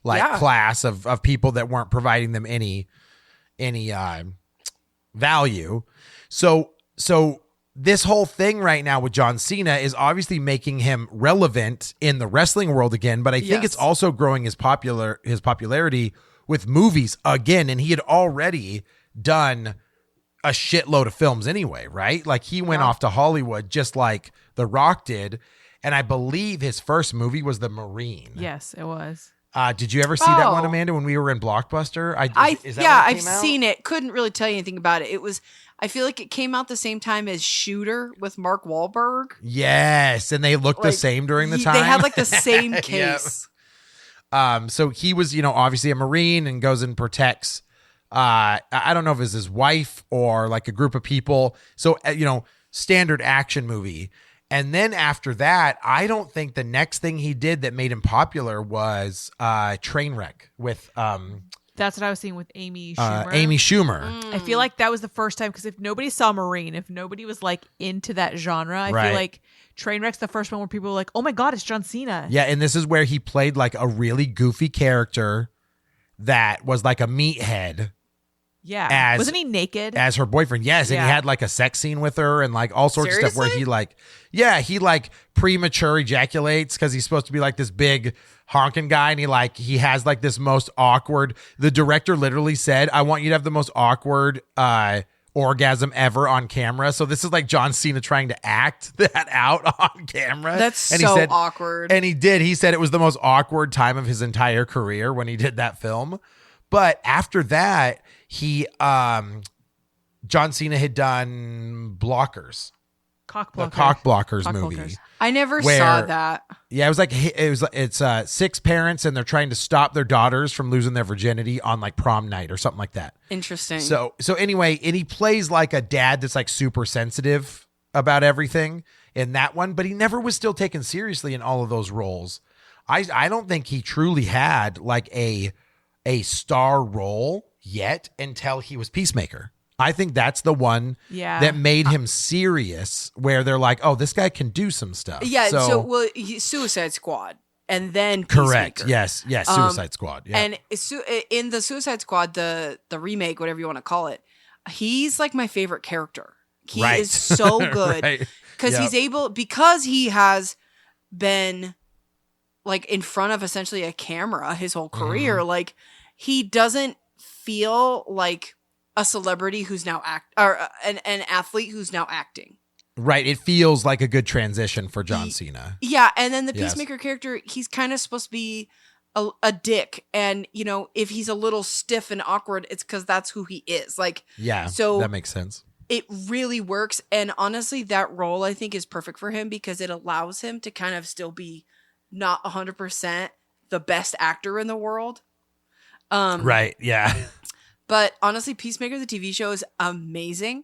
[SPEAKER 1] class of people that weren't providing them any value. So this whole thing right now with John Cena is obviously making him relevant in the wrestling world again, but I think it's also growing his popularity with movies again. And he had already done a shitload of films anyway, right? Like he went off to Hollywood just like The Rock did. And I believe his first movie was The Marine.
[SPEAKER 2] Yes, it was.
[SPEAKER 1] Did you ever see that one, Amanda, when we were in Blockbuster?
[SPEAKER 3] I've seen it. Couldn't really tell you anything about it. I feel like it came out the same time as Shooter with Mark Wahlberg.
[SPEAKER 1] Yes, and they looked the same during the time.
[SPEAKER 3] They had like the same case.
[SPEAKER 1] So he was, obviously a Marine and goes and protects, I don't know if it was his wife or like a group of people. So, standard action movie. And then after that, I don't think the next thing he did that made him popular was Trainwreck with
[SPEAKER 2] That's what I was seeing with Amy Schumer.
[SPEAKER 1] Amy Schumer.
[SPEAKER 2] I feel like that was the first time, because if nobody saw Marine, if nobody was like into that genre, I feel like Trainwreck's the first one where people were like, oh my God, it's John Cena.
[SPEAKER 1] Yeah, and this is where he played like a really goofy character that was like a meathead.
[SPEAKER 2] Yeah. Wasn't he naked?
[SPEAKER 1] As her boyfriend. Yes. And he had like a sex scene with her and like all sorts of stuff where he like premature ejaculates because he's supposed to be like this big honking guy. And he has like this most awkward, the director literally said, I want you to have the most awkward orgasm ever on camera. So this is like John Cena trying to act that out on camera.
[SPEAKER 3] That's
[SPEAKER 1] and
[SPEAKER 3] so awkward.
[SPEAKER 1] And he did. He said it was the most awkward time of his entire career when he did that film. But after that, John Cena had done Blockers. The Cock Blockers movie.
[SPEAKER 3] I never saw that.
[SPEAKER 1] Yeah, it's 6 parents and they're trying to stop their daughters from losing their virginity on like prom night or something like that.
[SPEAKER 3] Interesting.
[SPEAKER 1] So anyway, and he plays like a dad that's like super sensitive about everything in that one, but he never was still taken seriously in all of those roles. I don't think he truly had like a star role yet until he was Peacemaker. I think that's the one that made him serious, where they're like, oh, this guy can do some stuff.
[SPEAKER 3] Yeah. Suicide Squad and then
[SPEAKER 1] correct.
[SPEAKER 3] Peacemaker.
[SPEAKER 1] Yes. Suicide Squad. Yeah.
[SPEAKER 3] And in the Suicide Squad, the remake, whatever you want to call it, he's like my favorite character. He
[SPEAKER 1] Right.
[SPEAKER 3] is so good
[SPEAKER 1] Right.
[SPEAKER 3] because he's able, because he has been like in front of essentially a camera his whole career. Like he doesn't feel like a celebrity who's now an athlete who's now acting.
[SPEAKER 1] Right. It feels like a good transition for John Cena.
[SPEAKER 3] Yeah. And then the
[SPEAKER 1] Yes.
[SPEAKER 3] Peacemaker character, he's kind of supposed to be a dick. And, you know, if he's a little stiff and awkward, it's because that's who he is. Like,
[SPEAKER 1] Yeah.
[SPEAKER 3] so
[SPEAKER 1] that makes sense.
[SPEAKER 3] it really works. And honestly, that role I think is perfect for him because it allows him to kind of still be not 100% the best actor in the world.
[SPEAKER 1] Right. Yeah.
[SPEAKER 3] But honestly, Peacemaker, the TV show, is amazing.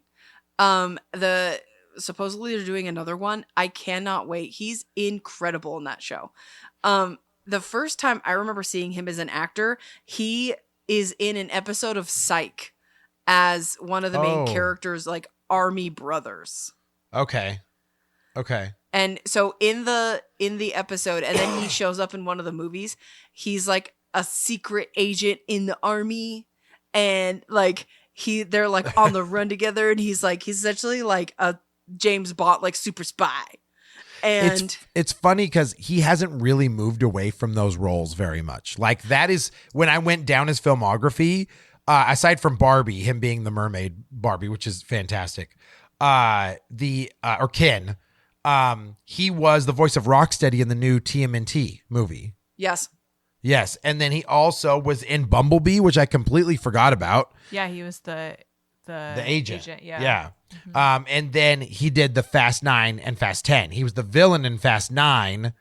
[SPEAKER 3] Supposedly they're doing another one. I cannot wait. He's incredible in that show. The first time I remember seeing him as an actor, he is in an episode of Psych as one of the main characters, like army brothers.
[SPEAKER 1] Okay.
[SPEAKER 3] And so in the episode, and then he shows up in one of the movies, he's like a secret agent in the army, and like they're like on the run together, and he's essentially like a James Bond, like super spy. And
[SPEAKER 1] it's funny because he hasn't really moved away from those roles very much. Like that is when I went down his filmography, aside from Barbie, him being the mermaid Barbie, which is fantastic. Ken, he was the voice of Rocksteady in the new TMNT movie.
[SPEAKER 3] Yes.
[SPEAKER 1] And then he also was in Bumblebee, which I completely forgot about.
[SPEAKER 2] Yeah, he was the
[SPEAKER 1] agent.
[SPEAKER 2] Yeah.
[SPEAKER 1] Mm-hmm. And then he did the Fast 9 and Fast 10. He was the villain in Fast 9.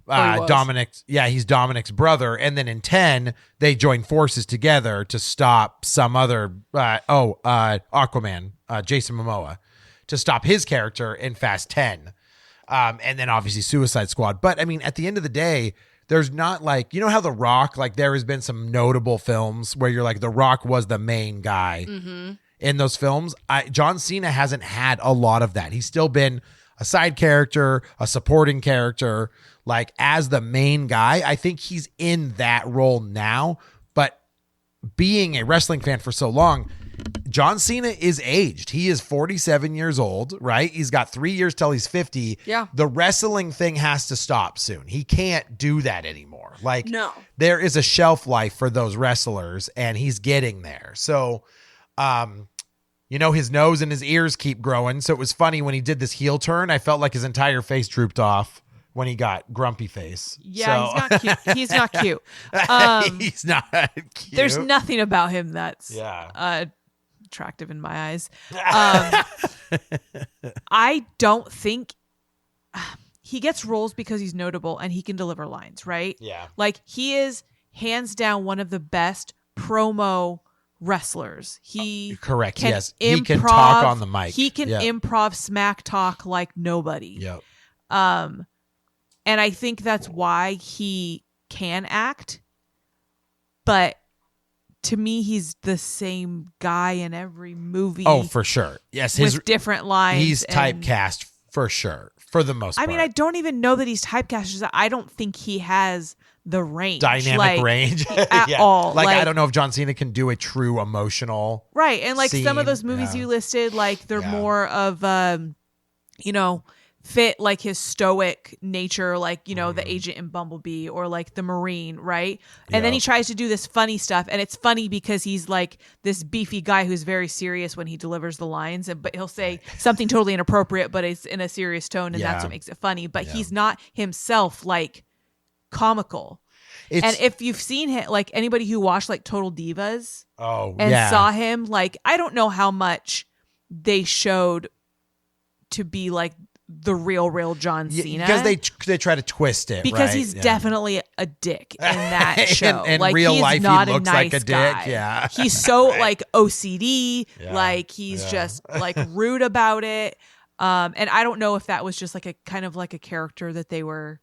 [SPEAKER 1] He's Dominic's brother. And then in 10, they joined forces together to stop some other Aquaman, Jason Momoa, to stop his character in Fast 10. And then obviously Suicide Squad. But I mean, at the end of the day, there's not like, you know how The Rock, like there has been some notable films where you're like, The Rock was the main guy in those films. John Cena hasn't had a lot of that. He's still been a side character, a supporting character, like as the main guy. I think he's in that role now, but being a wrestling fan for so long, John Cena is aged. He is 47 years old, right? He's got 3 years till he's 50.
[SPEAKER 3] Yeah.
[SPEAKER 1] The wrestling thing has to stop soon. He can't do that anymore. Like,
[SPEAKER 3] no.
[SPEAKER 1] There is a shelf life for those wrestlers, and he's getting there. So, his nose and his ears keep growing. So it was funny when he did this heel turn. I felt like his entire face drooped off when he got grumpy face.
[SPEAKER 2] Yeah,
[SPEAKER 1] so.
[SPEAKER 2] He's not cute.
[SPEAKER 1] He's not cute.
[SPEAKER 2] There's nothing about him that's attractive in my eyes. I don't think he gets roles because he's notable and he can deliver lines, right?
[SPEAKER 1] Yeah.
[SPEAKER 2] Like he is hands down one of the best promo wrestlers. He
[SPEAKER 1] correct.
[SPEAKER 2] Can
[SPEAKER 1] yes. He can talk on the mic.
[SPEAKER 2] He can improv smack talk like nobody.
[SPEAKER 1] Yep.
[SPEAKER 2] And I think that's why he can act. But to me, he's the same guy in every movie.
[SPEAKER 1] Oh, for sure. Yes.
[SPEAKER 2] With different lines.
[SPEAKER 1] He's typecast for sure. For the most part.
[SPEAKER 2] I mean, I don't even know that he's typecast. I don't think he has the range.
[SPEAKER 1] Dynamic range.
[SPEAKER 2] At all.
[SPEAKER 1] Like, I don't know if John Cena can do a true emotional
[SPEAKER 2] right. And like
[SPEAKER 1] scene.
[SPEAKER 2] some of those movies you listed, like they're more of, fit like his stoic nature, like, the agent in Bumblebee or like the Marine, right? And then he tries to do this funny stuff, and it's funny because he's like this beefy guy who's very serious when he delivers the lines, but he'll say something totally inappropriate, but it's in a serious tone, and that's what makes it funny. But he's not himself like comical. And if you've seen him, like anybody who watched like Total Divas saw him, like I don't know how much they showed to be like the real John Cena,
[SPEAKER 1] because they try to twist it
[SPEAKER 2] because
[SPEAKER 1] right?
[SPEAKER 2] he's definitely a dick in that show.
[SPEAKER 1] In
[SPEAKER 2] like
[SPEAKER 1] real
[SPEAKER 2] he's
[SPEAKER 1] life,
[SPEAKER 2] not
[SPEAKER 1] he looks
[SPEAKER 2] a nice
[SPEAKER 1] like a
[SPEAKER 2] guy.
[SPEAKER 1] dick. Yeah,
[SPEAKER 2] he's so like OCD, like he's just like rude about it. And I don't know if that was just like a kind of like a character that they were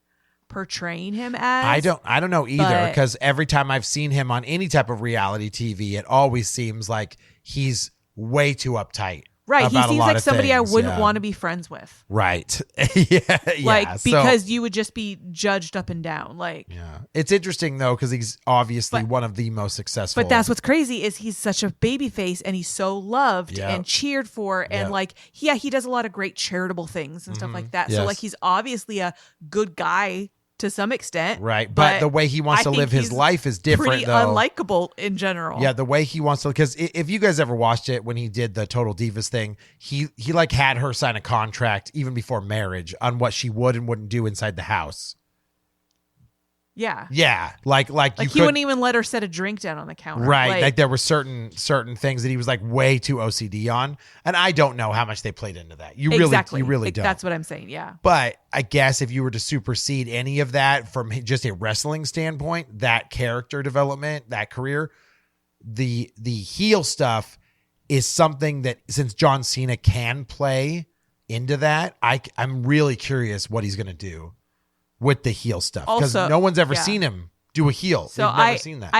[SPEAKER 2] portraying him as.
[SPEAKER 1] I don't know either, because every time I've seen him on any type of reality TV, it always seems like he's way too uptight.
[SPEAKER 2] Right. He
[SPEAKER 1] about a
[SPEAKER 2] seems
[SPEAKER 1] lot
[SPEAKER 2] like
[SPEAKER 1] of
[SPEAKER 2] somebody I
[SPEAKER 1] things,
[SPEAKER 2] wouldn't
[SPEAKER 1] yeah.
[SPEAKER 2] want to be friends with.
[SPEAKER 1] Right. yeah.
[SPEAKER 2] Like,
[SPEAKER 1] So-
[SPEAKER 2] because you would just be judged up and down. Like,
[SPEAKER 1] yeah. It's interesting though, because he's obviously one of the most successful.
[SPEAKER 2] but that's what's crazy is he's such a baby face and he's so loved
[SPEAKER 1] Yep.
[SPEAKER 2] and cheered for. And
[SPEAKER 1] Yep.
[SPEAKER 2] like, yeah, he does a lot of great charitable things and stuff like that. So
[SPEAKER 1] Yes.
[SPEAKER 2] like, he's obviously a good guy to some extent.
[SPEAKER 1] Right. But the way he wants
[SPEAKER 2] I
[SPEAKER 1] to
[SPEAKER 2] think
[SPEAKER 1] live his
[SPEAKER 2] he's
[SPEAKER 1] life is different
[SPEAKER 2] pretty
[SPEAKER 1] though.
[SPEAKER 2] unlikable in general.
[SPEAKER 1] Yeah, the way he wants to, because if you guys ever watched it when he did the Total Divas thing, he like had her sign a contract even before marriage on what she would and wouldn't do inside the house.
[SPEAKER 2] Yeah.
[SPEAKER 1] Yeah, like
[SPEAKER 2] He wouldn't even let her set a drink down on the counter.
[SPEAKER 1] right. Like there were certain things that he was like way too OCD on, and I don't know how much they played into that. You really don't.
[SPEAKER 2] That's what I'm saying. Yeah.
[SPEAKER 1] But I guess if you were to supersede any of that from just a wrestling standpoint, that character development, that career, the heel stuff is something that since John Cena can play into that, I'm really curious what he's going to do with the heel stuff, because
[SPEAKER 2] Also,
[SPEAKER 1] no one's ever
[SPEAKER 2] yeah.
[SPEAKER 1] seen him do a heel.
[SPEAKER 2] So
[SPEAKER 1] We've never seen that.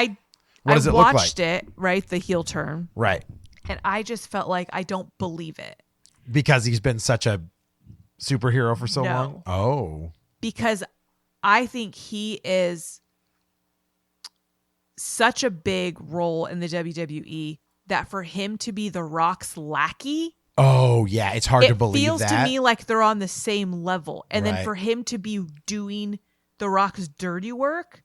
[SPEAKER 1] What does
[SPEAKER 2] I
[SPEAKER 1] it look like?
[SPEAKER 2] watched it, right? The heel turn.
[SPEAKER 1] Right.
[SPEAKER 2] And I just felt like I don't believe it.
[SPEAKER 1] Because he's been such a superhero for so
[SPEAKER 2] No.
[SPEAKER 1] long? Oh.
[SPEAKER 2] Because I think he is such a big role in the WWE that for him to be The Rock's lackey,
[SPEAKER 1] Oh, yeah. It's hard to believe
[SPEAKER 2] it feels
[SPEAKER 1] that.
[SPEAKER 2] to me like they're on the same level. And
[SPEAKER 1] Right.
[SPEAKER 2] then for him to be doing The Rock's dirty work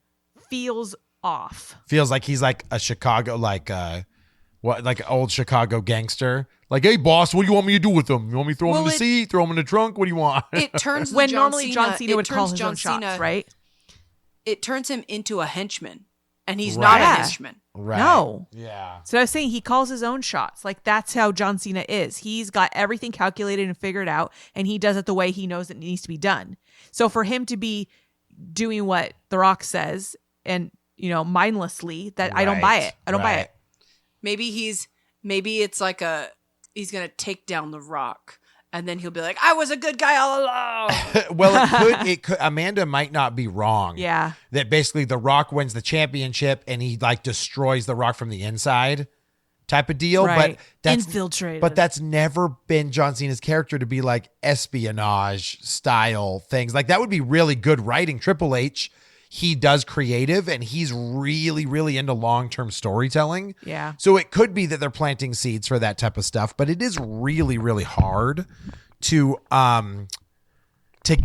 [SPEAKER 2] feels off.
[SPEAKER 1] Feels like he's like a Chicago, like an old Chicago gangster. Like, hey, boss, what do you want me to do with him? You want me to throw him in the seat? Throw him in the trunk? What do you want?
[SPEAKER 3] It turns
[SPEAKER 2] When
[SPEAKER 3] John
[SPEAKER 2] normally
[SPEAKER 3] Cena,
[SPEAKER 2] John Cena
[SPEAKER 3] it
[SPEAKER 2] would call
[SPEAKER 3] turns
[SPEAKER 2] his
[SPEAKER 3] John
[SPEAKER 2] own shots,
[SPEAKER 3] Cena-
[SPEAKER 2] right?
[SPEAKER 3] It turns him into a henchman, and he's
[SPEAKER 1] Right.
[SPEAKER 3] not a henchman.
[SPEAKER 1] Right.
[SPEAKER 2] No.
[SPEAKER 1] Yeah.
[SPEAKER 2] So I was saying he calls his own shots. Like that's how John Cena is. He's got everything calculated and figured out, and he does it the way he knows it needs to be done. So for him to be doing what The Rock says and mindlessly, that I don't buy it. I don't buy it.
[SPEAKER 3] Maybe it's like he's gonna take down The Rock, and then he'll be like, I was a good guy all along.
[SPEAKER 1] Well, it could. Amanda might not be wrong.
[SPEAKER 2] Yeah.
[SPEAKER 1] That basically The Rock wins the championship and he like destroys The Rock from the inside, type of deal.
[SPEAKER 2] Right.
[SPEAKER 1] But that's
[SPEAKER 2] Infiltrated.
[SPEAKER 1] But that's never been John Cena's character to be like espionage style things. Like that would be really good writing. Triple H, he does creative and he's really, really into long-term storytelling.
[SPEAKER 2] Yeah.
[SPEAKER 1] So it could be that they're planting seeds for that type of stuff, but it is really, really hard to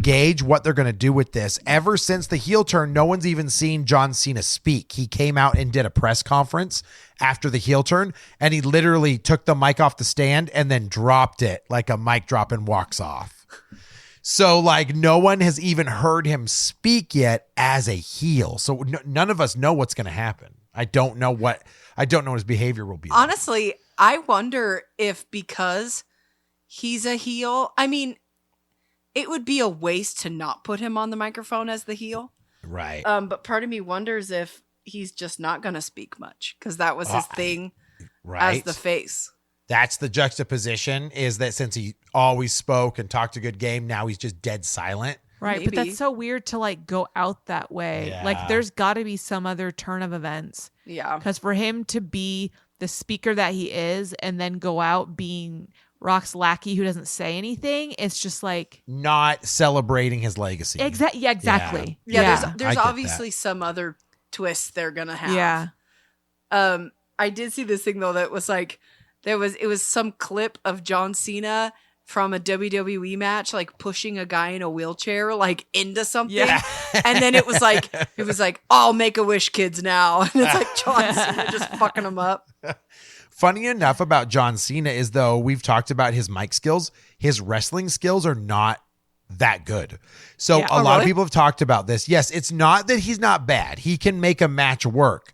[SPEAKER 1] gauge what they're going to do with this. Ever since the heel turn, no one's even seen John Cena speak. He came out and did a press conference after the heel turn, and he literally took the mic off the stand and then dropped it like a mic drop and walks off. So like no one has even heard him speak yet as a heel. So none of us know what's going to happen. I don't know what his behavior will be like.
[SPEAKER 3] Honestly, I wonder if because he's a heel, I mean, it would be a waste to not put him on the microphone as the heel.
[SPEAKER 1] Right.
[SPEAKER 3] But part of me wonders if he's just not going to speak much because that was his thing as the face.
[SPEAKER 1] That's the juxtaposition, is that since he always spoke and talked a good game, now he's just dead silent.
[SPEAKER 2] Right. But
[SPEAKER 3] Maybe.
[SPEAKER 2] that's so weird to like go out that way.
[SPEAKER 1] Yeah.
[SPEAKER 2] Like there's got to be some other turn of events.
[SPEAKER 3] Yeah.
[SPEAKER 2] Because for him to be the speaker that he is and then go out being Rock's lackey who doesn't say anything, it's just like
[SPEAKER 1] Not celebrating his legacy.
[SPEAKER 2] exactly.
[SPEAKER 3] Yeah,
[SPEAKER 1] I
[SPEAKER 3] there's
[SPEAKER 1] get
[SPEAKER 3] obviously some other twists they're going to have.
[SPEAKER 2] Yeah.
[SPEAKER 3] I did see this thing though that was like it was some clip of John Cena from a WWE match like pushing a guy in a wheelchair like into something.
[SPEAKER 2] Yeah.
[SPEAKER 3] And then it was like I'll make a wish kids now. And it's like John Cena just fucking them up.
[SPEAKER 1] Funny enough about John Cena is, though, we've talked about his mic skills, his wrestling skills are not that good. So
[SPEAKER 2] Yeah.
[SPEAKER 1] a lot of people have talked about this. Yes, it's not that he's not bad. He can make a match work.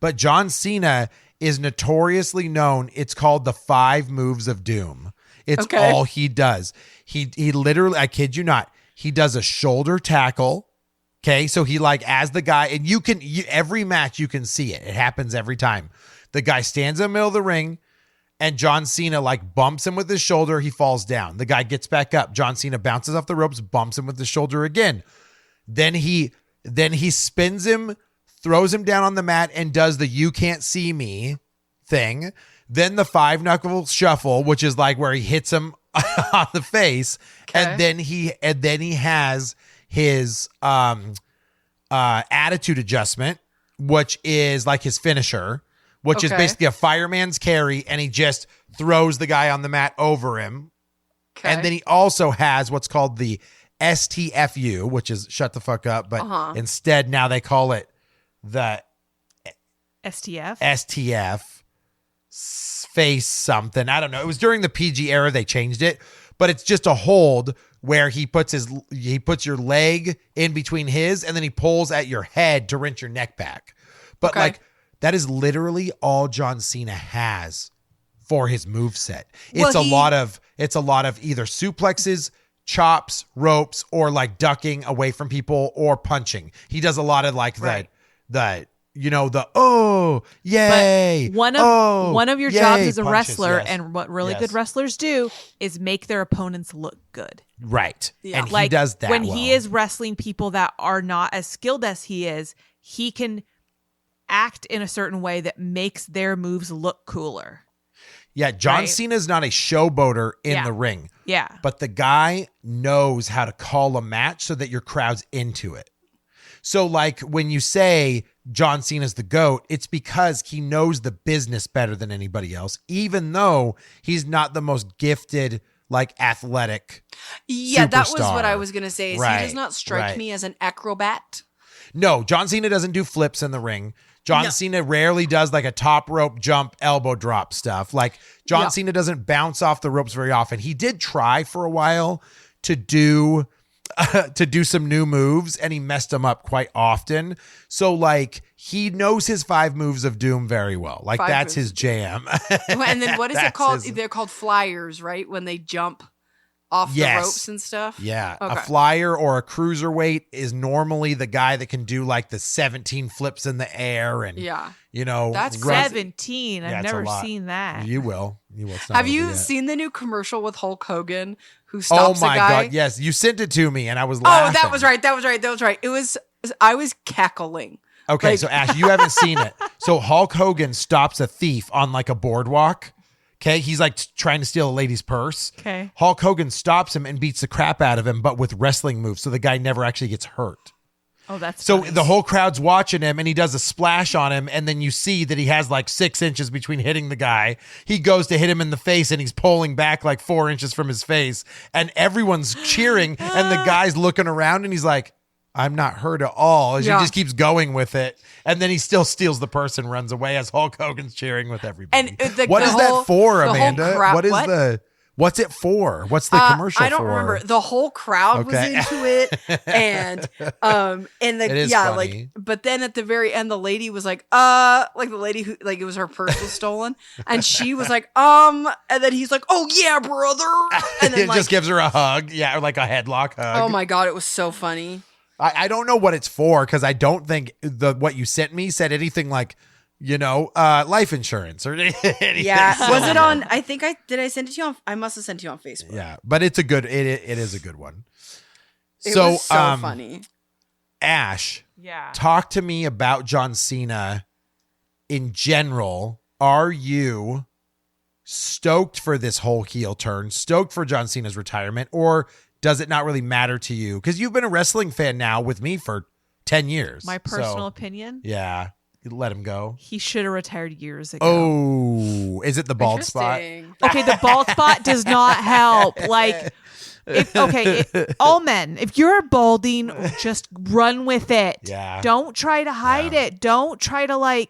[SPEAKER 1] But John Cena is notoriously known. It's called the 5 moves of doom. It's
[SPEAKER 3] Okay.
[SPEAKER 1] all he does. He literally, I kid you not, he does a shoulder tackle. Okay. So he like, as the guy, and every match you can see it. It happens every time. The guy stands in the middle of the ring and John Cena like bumps him with his shoulder. He falls down. The guy gets back up. John Cena bounces off the ropes, bumps him with the shoulder again. Then he spins him, throws him down on the mat and does the "you can't see me" thing. then the 5 knuckle shuffle, which is like where he hits him on the face, and then he has his attitude adjustment, which is like his finisher, which is basically a fireman's carry, and he just throws the guy on the mat over him. Okay. And then he also has what's called the STFU, which is shut the fuck up, but instead now they call it the STF face something. I don't know. It was during the PG era they changed it, but it's just a hold where he puts your leg in between his, and then he pulls at your head to wrench your neck back. But like that is literally all John Cena has for his moveset. It's a lot of either suplexes, chops, ropes, or like ducking away from people or punching. He does a lot of like the oh yay.
[SPEAKER 2] But one of your jobs as a wrestler, and what really good wrestlers do, is make their opponents look good.
[SPEAKER 1] Right. Yeah. And he does that
[SPEAKER 2] when he is wrestling people that are not as skilled as he is, he can act in a certain way that makes their moves look cooler.
[SPEAKER 1] Yeah, John Cena is not a showboater in the ring.
[SPEAKER 2] Yeah.
[SPEAKER 1] But the guy knows how to call a match so that your crowd's into it. So like when you say John Cena's the GOAT, it's because he knows the business better than anybody else, even though he's not the most gifted, like athletic superstar.
[SPEAKER 3] That was what I was going to say. Is he does not strike me as an acrobat.
[SPEAKER 1] No, John Cena doesn't do flips in the ring. John Cena rarely does like a top rope jump, elbow drop stuff. Like John Cena doesn't bounce off the ropes very often. He did try for a while to do some new moves, and he messed them up quite often. So like he knows his 5 moves of doom very well. Like that's his jam.
[SPEAKER 3] And then what is it called? They're called flyers, right? When they jump off the ropes and stuff.
[SPEAKER 1] Yeah. Okay. A flyer or a cruiserweight is normally the guy that can do like the 17 flips in the air and
[SPEAKER 3] that's
[SPEAKER 2] 17. I've never seen that.
[SPEAKER 1] You will.
[SPEAKER 3] Have you seen the new commercial with Hulk Hogan who stops a guy? Oh my God.
[SPEAKER 1] Yes. You sent it to me and I was laughing.
[SPEAKER 3] Oh, that was right. I was cackling.
[SPEAKER 1] Okay. So Ash, you haven't seen it. So Hulk Hogan stops a thief on like a boardwalk. Okay, he's like trying to steal a lady's purse.
[SPEAKER 2] Okay.
[SPEAKER 1] Hulk Hogan stops him and beats the crap out of him, but with wrestling moves, so the guy never actually gets hurt.
[SPEAKER 2] Oh, that's
[SPEAKER 1] so
[SPEAKER 2] nice.
[SPEAKER 1] The whole crowd's watching him, and he does a splash on him, and then you see that he has like 6 inches between hitting the guy. He goes to hit him in the face, and he's pulling back like 4 inches from his face, and everyone's cheering, and the guy's looking around, and he's like, I'm not hurt at all. As he just keeps going with it. And then he still steals the purse and runs away as Hulk Hogan's cheering with everybody.
[SPEAKER 3] And
[SPEAKER 1] what is that for, Amanda? What's it for? What's the commercial for?
[SPEAKER 3] I don't remember. The whole crowd was into it. And
[SPEAKER 1] it is funny.
[SPEAKER 3] But then at the very end, the lady was like the lady who like it was her purse was stolen. And she was like, and then he's like, oh yeah, brother. And then
[SPEAKER 1] it just gives her a hug. Yeah, or like a headlock hug.
[SPEAKER 3] Oh my God, it was so funny.
[SPEAKER 1] I don't know what it's for because I don't think what you sent me said anything like, life insurance or anything.
[SPEAKER 3] Yeah. Was it on? I send it to you on. I must have sent it to you on Facebook.
[SPEAKER 1] Yeah, but it's it is a good one.
[SPEAKER 3] It was so funny.
[SPEAKER 1] Ash, talk to me about John Cena in general. Are you stoked for this whole heel turn? Stoked for John Cena's retirement, or does it not really matter to you? Because you've been a wrestling fan now with me for 10 years.
[SPEAKER 2] My personal opinion?
[SPEAKER 1] Yeah. Let him go.
[SPEAKER 2] He should have retired years ago.
[SPEAKER 1] Oh, is it the bald spot?
[SPEAKER 2] Okay, the bald spot does not help. Like, all men, if you're balding, just run with it.
[SPEAKER 1] Yeah.
[SPEAKER 2] Don't try to hide it. Don't try to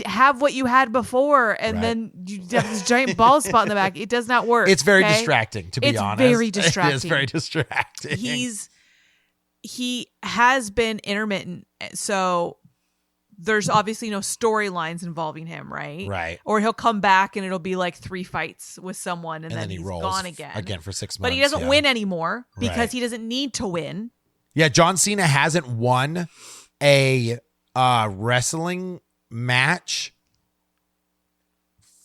[SPEAKER 2] have what you had before and then you have this giant bald spot in the back. It does not work.
[SPEAKER 1] It's very distracting, to be honest.
[SPEAKER 2] It's very distracting.
[SPEAKER 1] It is very distracting.
[SPEAKER 2] He has been intermittent, so there's obviously no storylines involving him, right?
[SPEAKER 1] Right.
[SPEAKER 2] Or he'll come back and it'll be like 3 fights with someone and then he's
[SPEAKER 1] rolls
[SPEAKER 2] gone again.
[SPEAKER 1] Again for 6 months.
[SPEAKER 2] But he doesn't win anymore because he doesn't need to win.
[SPEAKER 1] Yeah, John Cena hasn't won a wrestling match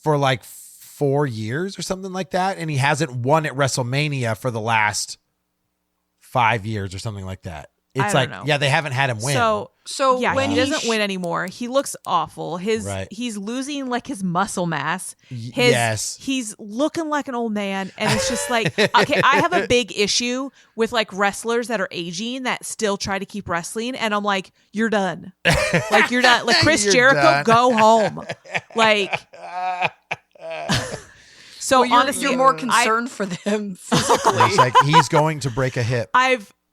[SPEAKER 1] for like 4 years or something like that. And he hasn't won at WrestleMania for the last 5 years or something like that. it's
[SPEAKER 2] don't
[SPEAKER 1] like,
[SPEAKER 2] know.
[SPEAKER 1] yeah, they haven't had him win.
[SPEAKER 3] So
[SPEAKER 2] yeah,
[SPEAKER 3] when
[SPEAKER 2] he doesn't win anymore. He looks awful. He's losing like his muscle mass.
[SPEAKER 1] Yes.
[SPEAKER 2] He's looking like an old man, and it's just like, okay, I have a big issue with like wrestlers that are aging that still try to keep wrestling, and I'm like, you're done. Like you're done. Like Chris Jericho,
[SPEAKER 1] done.
[SPEAKER 2] go home. Like. So
[SPEAKER 3] well,
[SPEAKER 2] honestly,
[SPEAKER 3] you're more concerned for them physically.
[SPEAKER 1] It's like he's going to break a hip.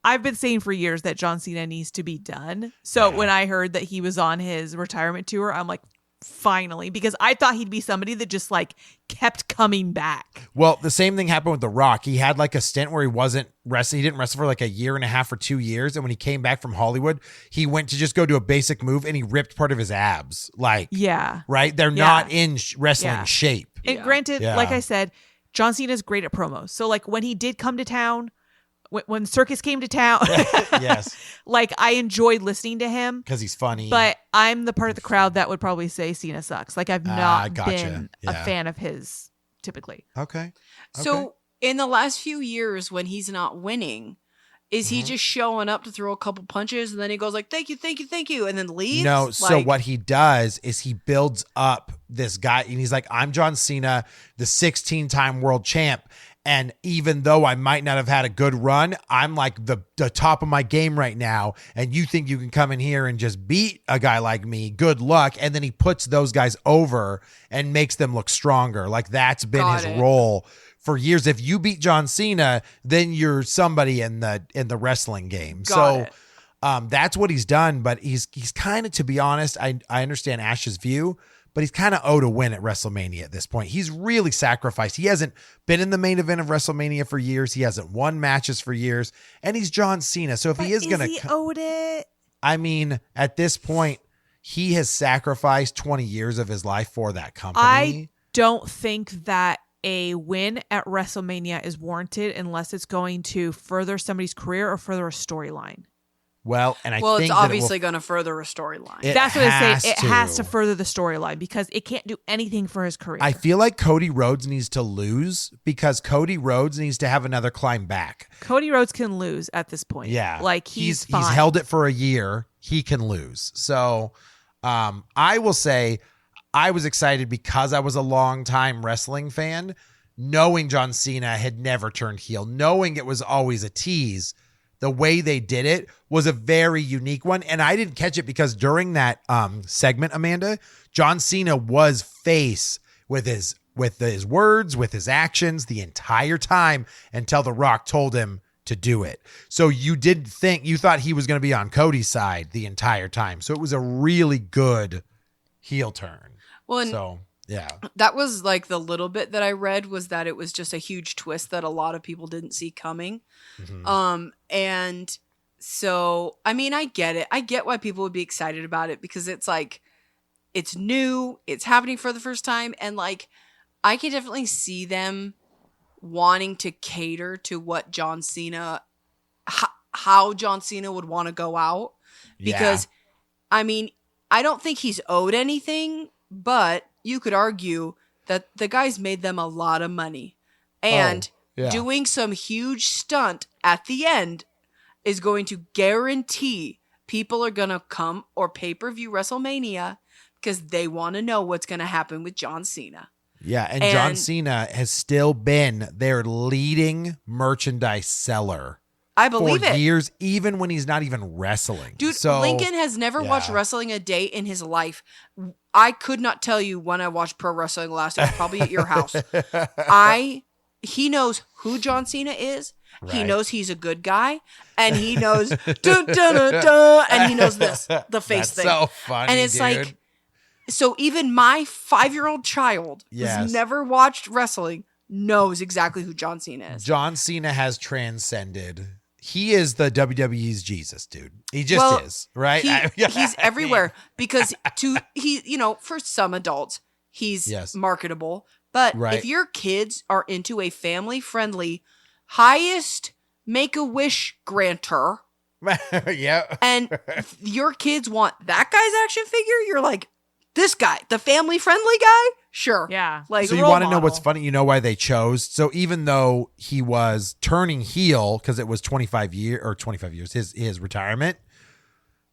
[SPEAKER 2] I've been saying for years that John Cena needs to be done. So when I heard that he was on his retirement tour, I'm like, finally, because I thought he'd be somebody that just like kept coming back.
[SPEAKER 1] Well, the same thing happened with The Rock. He had like a stint where he wasn't wrestling. He didn't wrestle for like a year and a half or 2 years. And when he came back from Hollywood, he went to just go do a basic move and he ripped part of his abs. Like,
[SPEAKER 2] yeah,
[SPEAKER 1] right? They're not in wrestling shape.
[SPEAKER 2] And granted, like I said, John Cena's great at promos. So like when he did come to town, when Circus came to town,
[SPEAKER 1] yes,
[SPEAKER 2] like I enjoyed listening to him
[SPEAKER 1] because he's funny.
[SPEAKER 2] But I'm the part of the crowd that would probably say Cena sucks. Like I've not been a fan of his typically.
[SPEAKER 1] Okay.
[SPEAKER 3] So in the last few years, when he's not winning, is he just showing up to throw a couple punches and then he goes like, "Thank you, thank you, thank you," and then leaves?
[SPEAKER 1] No. So what he does is he builds up this guy, and he's like, "I'm John Cena, the 16-time world champ." And even though I might not have had a good run, I'm like the top of my game right now. And you think you can come in here and just beat a guy like me? Good luck. And then he puts those guys over and makes them look stronger. Like that's been his role for years. If you beat John Cena, then you're somebody in the wrestling game. That's what he's done. But he's kind of, to be honest, I understand Ash's view, but he's kind of owed a win at WrestleMania at this point. He's really sacrificed. He hasn't been in the main event of WrestleMania for years. He hasn't won matches for years. And he's John Cena. So if he is going to...
[SPEAKER 2] he owed it?
[SPEAKER 1] I mean, at this point, he has sacrificed 20 years of his life for that company.
[SPEAKER 2] I don't think that a win at WrestleMania is warranted unless it's going to further somebody's career or further a storyline.
[SPEAKER 1] Well, and
[SPEAKER 3] it's obviously going to further a storyline.
[SPEAKER 2] That's what I say. It has to further the storyline because it can't do anything for his career.
[SPEAKER 1] I feel like Cody Rhodes needs to lose because Cody Rhodes needs to have another climb back.
[SPEAKER 2] Cody Rhodes can lose at this point.
[SPEAKER 1] Yeah.
[SPEAKER 2] Like he's fine.
[SPEAKER 1] He's held it for a year. He can lose. So I will say I was excited because I was a longtime wrestling fan, knowing John Cena had never turned heel, knowing it was always a tease. The way they did it was a very unique one. And I didn't catch it because during that segment, Amanda, John Cena was face with his words, with his actions the entire time until The Rock told him to do it. So you thought he was going to be on Cody's side the entire time. So it was a really good heel turn.
[SPEAKER 3] Well, yeah. That was like the little bit that I read was that it was just a huge twist that a lot of people didn't see coming. Mm-hmm. And so, I mean, I get it. I get why people would be excited about it because it's like, it's new, it's happening for the first time. And like, I can definitely see them wanting to cater to what John Cena, how John Cena would want to go out. Because, I mean, I don't think he's owed anything, but you could argue that the guy's made them a lot of money. And doing some huge stunt at the end is going to guarantee people are going to come or pay-per-view WrestleMania because they want to know what's going to happen with John Cena.
[SPEAKER 1] Yeah, and John Cena has still been their leading merchandise seller.
[SPEAKER 3] I believe
[SPEAKER 1] for years, even when he's not even wrestling.
[SPEAKER 3] Dude, Lincoln has never watched wrestling a day in his life. I could not tell you when I watched pro wrestling last. It was probably at your house. He knows who John Cena is. Right. He knows he's a good guy, and he knows dun, dun, dun, dun, and he knows the face thing.
[SPEAKER 1] So funny,
[SPEAKER 3] and it's like, so even my 5-year-old child who's never watched wrestling knows exactly who John Cena is.
[SPEAKER 1] John Cena has transcended. He is the WWE's Jesus, dude. He just is, right?
[SPEAKER 3] He's everywhere because for some adults, he's marketable. But if your kids are into a family-friendly, highest Make-A-Wish granter, and your kids want that guy's action figure, you're like, this guy, the family-friendly guy, Sure.
[SPEAKER 2] Yeah.
[SPEAKER 3] Like,
[SPEAKER 1] So you
[SPEAKER 2] role
[SPEAKER 1] want to know what's
[SPEAKER 2] model.
[SPEAKER 1] funny? You know why they chose? So even though he was turning heel because it was 25 years, his retirement,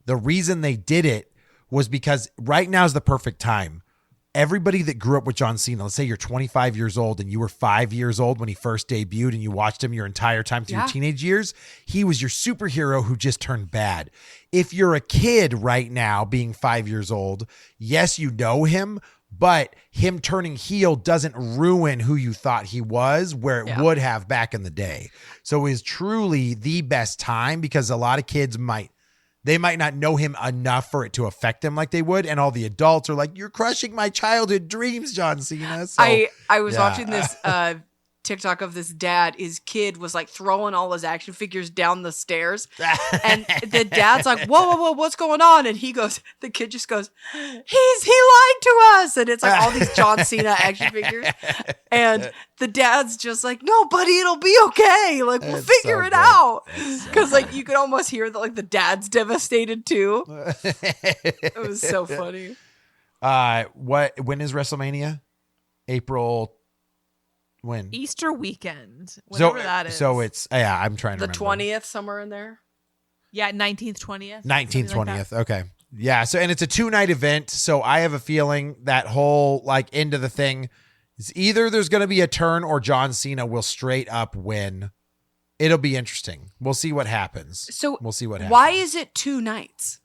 [SPEAKER 1] the reason they did it was because right now is the perfect time. Everybody that grew up with John Cena, let's say you're 25 years old and you were 5 years old when he first debuted and you watched him your entire time through your teenage years, he was your superhero who just turned bad. If you're a kid right now being 5 years old, yes, you know him, but him turning heel doesn't ruin who you thought he was where it would have back in the day. So it is truly the best time because a lot of kids might not know him enough for it to affect them like they would. And all the adults are like, you're crushing my childhood dreams, John Cena. So,
[SPEAKER 3] I was watching this TikTok of this dad. His kid was like throwing all his action figures down the stairs. And the dad's like, whoa, what's going on? And the kid just goes, he lied to us. And it's like all these John Cena action figures. And the dad's just like, no, buddy, it'll be okay. Like, we'll figure it out. Because like you could almost hear that like the dad's devastated too. It was so funny.
[SPEAKER 1] When is WrestleMania? April. When?
[SPEAKER 2] Easter weekend. Whatever that is.
[SPEAKER 1] So it's, I'm trying to
[SPEAKER 3] The
[SPEAKER 1] remember.
[SPEAKER 3] 20th, somewhere in there.
[SPEAKER 2] Yeah, 19th, 20th.
[SPEAKER 1] 19th,
[SPEAKER 2] something
[SPEAKER 1] 20th.
[SPEAKER 2] like that.
[SPEAKER 1] Okay. Yeah. So, and it's a 2-night event. So I have a feeling that whole like end of the thing is either there's going to be a turn or John Cena will straight up win. It'll be interesting. We'll see what happens.
[SPEAKER 3] So
[SPEAKER 1] we'll see what happens.
[SPEAKER 3] Why is it 2 nights?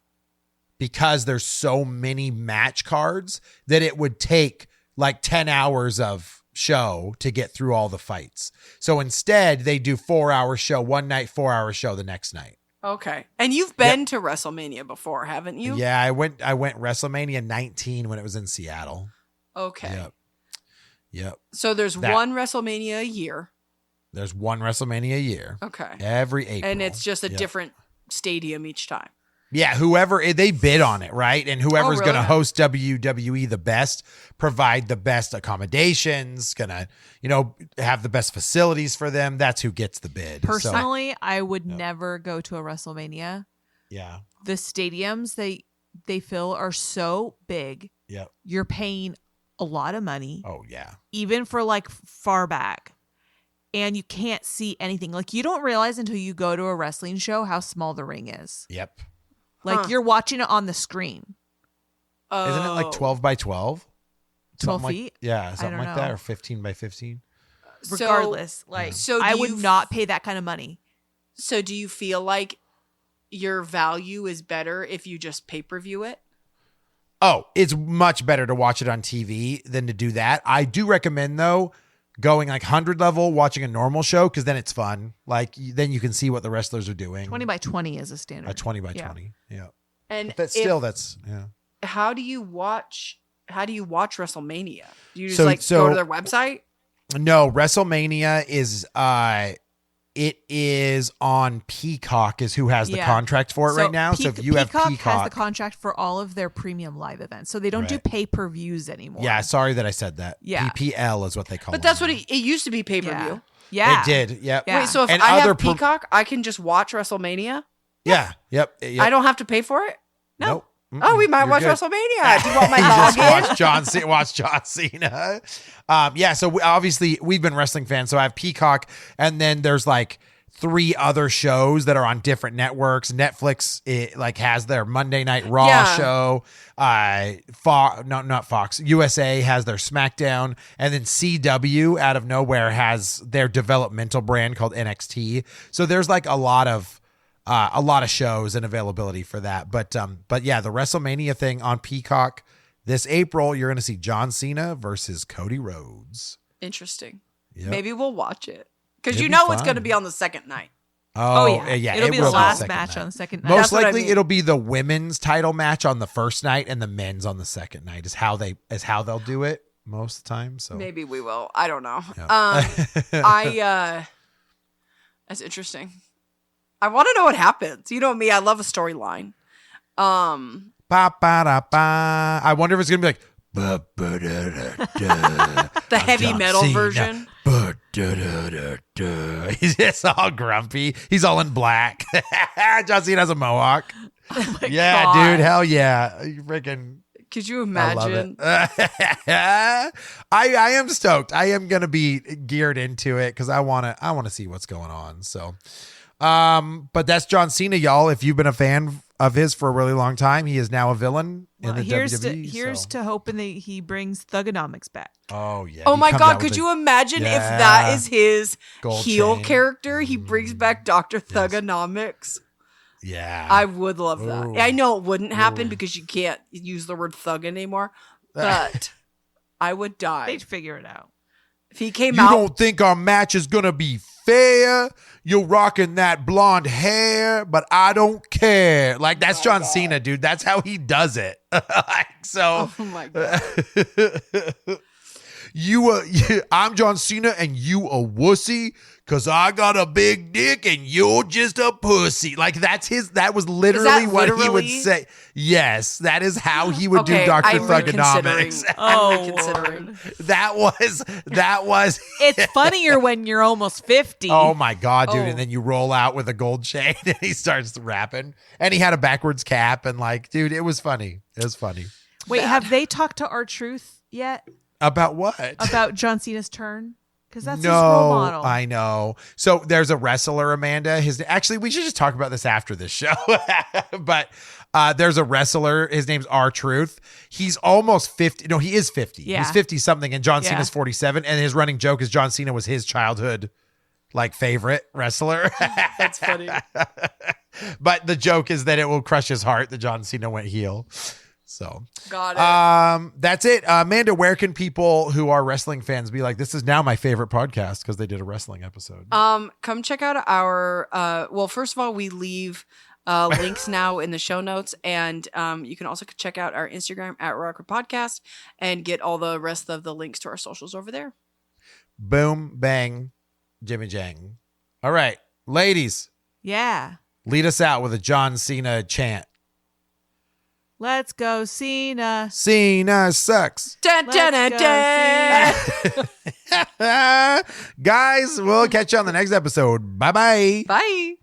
[SPEAKER 1] Because there's so many match cards that it would take like 10 hours of show to get through all the fights. So instead they do 4-hour show one night, 4-hour show the next night.
[SPEAKER 3] Okay. And you've been to WrestleMania before, haven't you?
[SPEAKER 1] Yeah, I went WrestleMania 19 when it was in Seattle.
[SPEAKER 3] Okay.
[SPEAKER 1] Yep.
[SPEAKER 3] So there's one WrestleMania a year.
[SPEAKER 1] There's one WrestleMania a year.
[SPEAKER 3] Okay.
[SPEAKER 1] Every April.
[SPEAKER 3] And it's just a different stadium each time.
[SPEAKER 1] Yeah, whoever they bid on it, right? And whoever's
[SPEAKER 3] really?
[SPEAKER 1] going to host WWE the best, provide the best accommodations, going to, have the best facilities for them. That's who gets the bid.
[SPEAKER 2] Personally, I would never go to a WrestleMania.
[SPEAKER 1] Yeah.
[SPEAKER 2] The stadiums they fill are so big.
[SPEAKER 1] Yep.
[SPEAKER 2] You're paying a lot of money.
[SPEAKER 1] Oh, yeah.
[SPEAKER 2] Even for like far back. And you can't see anything. Like you don't realize until you go to a wrestling show how small the ring is.
[SPEAKER 1] Yep.
[SPEAKER 2] Like you're watching it on the screen.
[SPEAKER 1] Isn't it like 12 by 12?
[SPEAKER 2] 12 feet?
[SPEAKER 1] Something like that, or 15 by 15.
[SPEAKER 2] Regardless, I would not pay that kind of money.
[SPEAKER 3] So do you feel like your value is better if you just pay-per-view it?
[SPEAKER 1] Oh, it's much better to watch it on TV than to do that. I do recommend, though, going like 100 level, watching a normal show, because then it's fun. Like, then you can see what the wrestlers are doing.
[SPEAKER 2] 20 by 20 is a standard.
[SPEAKER 1] A 20 by 20, yeah.
[SPEAKER 3] And
[SPEAKER 1] but that's, yeah.
[SPEAKER 3] How do you watch WrestleMania? Do you just go to their website?
[SPEAKER 1] No, WrestleMania is it is on Peacock is who has the contract for it right now. So if you have Peacock
[SPEAKER 2] has the contract for all of their premium live events. So they don't do pay-per-views anymore.
[SPEAKER 1] Yeah, sorry that I said that.
[SPEAKER 2] Yeah.
[SPEAKER 1] PPL is what they call it.
[SPEAKER 3] But that's what it used to be, pay-per-view.
[SPEAKER 2] Yeah.
[SPEAKER 1] It did. Yep.
[SPEAKER 2] Yeah.
[SPEAKER 3] Wait, so if I have Peacock, I can just watch WrestleMania?
[SPEAKER 1] Yeah. Yep.
[SPEAKER 3] I don't have to pay for it? No.
[SPEAKER 1] Nope.
[SPEAKER 3] Oh, we might watch WrestleMania. Do you want my login?
[SPEAKER 1] Watch John Cena. So we've been wrestling fans, so I have Peacock, and then there's like 3 other shows that are on different networks. Netflix has their Monday Night Raw show. Not Fox. USA has their SmackDown, and then CW out of nowhere has their developmental brand called NXT. So there's like a lot of shows and availability for that. But yeah, the WrestleMania thing on Peacock this April, you're going to see John Cena versus Cody Rhodes.
[SPEAKER 3] Interesting.
[SPEAKER 1] Yep.
[SPEAKER 3] Maybe we'll watch it. Because
[SPEAKER 1] It'll
[SPEAKER 3] you
[SPEAKER 1] be
[SPEAKER 3] know
[SPEAKER 1] fun.
[SPEAKER 3] it's going to be on the second night.
[SPEAKER 1] Oh yeah.
[SPEAKER 2] It'll be the last match on the second night.
[SPEAKER 1] Most likely it'll be the women's title match on the first night and the men's on the second night is how they'll do it most of the time. So
[SPEAKER 3] maybe we will. I don't know.
[SPEAKER 1] Yeah.
[SPEAKER 3] That's interesting. I want to know what happens. You know me, I love a storyline.
[SPEAKER 1] Ba, ba, da, ba. I wonder if it's gonna be like ba, ba, da, da, da.
[SPEAKER 3] The heavy
[SPEAKER 1] John
[SPEAKER 3] metal
[SPEAKER 1] Cena.
[SPEAKER 3] version.
[SPEAKER 1] Ba, da, da, da, da. He's just all grumpy. He's all in black. John Cena has a mohawk.
[SPEAKER 2] Oh my
[SPEAKER 1] Yeah,
[SPEAKER 2] God.
[SPEAKER 1] dude. Hell yeah. You freaking
[SPEAKER 3] Could you
[SPEAKER 1] I love
[SPEAKER 3] imagine?
[SPEAKER 1] it. I am stoked. I am gonna be geared into it because I wanna see what's going on. So, but that's John Cena, y'all. If you've been a fan of his for a really long time, he is now a villain in the WWE.
[SPEAKER 2] Here's to hoping that he brings Thugonomics back.
[SPEAKER 1] Oh yeah.
[SPEAKER 3] Oh
[SPEAKER 1] He
[SPEAKER 3] my
[SPEAKER 1] comes
[SPEAKER 3] God!
[SPEAKER 1] out
[SPEAKER 3] Could
[SPEAKER 1] with
[SPEAKER 3] you imagine if that is his
[SPEAKER 1] gold
[SPEAKER 3] heel
[SPEAKER 1] chain.
[SPEAKER 3] character? He brings back Dr. Thugonomics.
[SPEAKER 1] Yeah.
[SPEAKER 3] I would love that.
[SPEAKER 1] Ooh.
[SPEAKER 3] I know it wouldn't happen
[SPEAKER 1] Ooh.
[SPEAKER 3] because you can't use the word thug anymore, but I would die
[SPEAKER 2] They'd figure it out.
[SPEAKER 3] if he came
[SPEAKER 1] You
[SPEAKER 3] out.
[SPEAKER 1] don't think our match is gonna be fair? You're rocking that blonde hair, but I don't care. Like that's John Cena, dude. That's how he does it. Like, so
[SPEAKER 3] Oh my God!
[SPEAKER 1] I'm John Cena and you a wussy because I got a big dick and you're just a pussy. Like that was literally what he would
[SPEAKER 3] literally?
[SPEAKER 1] say. Yes, that is how he would
[SPEAKER 3] Okay,
[SPEAKER 1] do Dr.
[SPEAKER 3] I'm
[SPEAKER 1] Thugonomics.
[SPEAKER 3] reconsidering.
[SPEAKER 2] Oh,
[SPEAKER 3] I'm reconsidering.
[SPEAKER 2] Lord.
[SPEAKER 1] That was
[SPEAKER 2] It's funnier when you're almost 50.
[SPEAKER 1] oh my God, dude.
[SPEAKER 3] Oh.
[SPEAKER 1] And then you roll out with a gold chain and he starts rapping. And he had a backwards cap and like, dude, it was funny. It was funny.
[SPEAKER 2] Wait, have they talked to R-Truth yet
[SPEAKER 1] About what?
[SPEAKER 2] about John Cena's turn? Because that's his role model.
[SPEAKER 1] I know. So there's a wrestler, Amanda. Actually, we should just talk about this after this show. But there's a wrestler. His name's R-Truth. He's almost 50. No, he is 50.
[SPEAKER 2] Yeah.
[SPEAKER 1] He's 50 something, and John
[SPEAKER 2] Yeah.
[SPEAKER 1] Cena's 47. And his running joke is John Cena was his childhood like favorite wrestler.
[SPEAKER 3] That's funny.
[SPEAKER 1] But the joke is that it will crush his heart that John Cena went heel. So
[SPEAKER 3] Got it.
[SPEAKER 1] that's it. Amanda, where can people who are wrestling fans be like, this is now my favorite podcast because they did a wrestling episode?
[SPEAKER 3] Come check out our. Well, first of all, we leave links now in the show notes, and you can also check out our Instagram at Rocker Podcast and get all the rest of the links to our socials over there.
[SPEAKER 1] Boom, bang, Jimmy Jang. All right, ladies,
[SPEAKER 2] Yeah.
[SPEAKER 1] lead us out with a John Cena chant.
[SPEAKER 2] Let's go, Cena.
[SPEAKER 1] Cena sucks.
[SPEAKER 3] Dun, dun, dun,
[SPEAKER 2] Let's
[SPEAKER 3] dun.
[SPEAKER 1] Guys, we'll catch you on the next episode. Bye-bye.
[SPEAKER 3] Bye.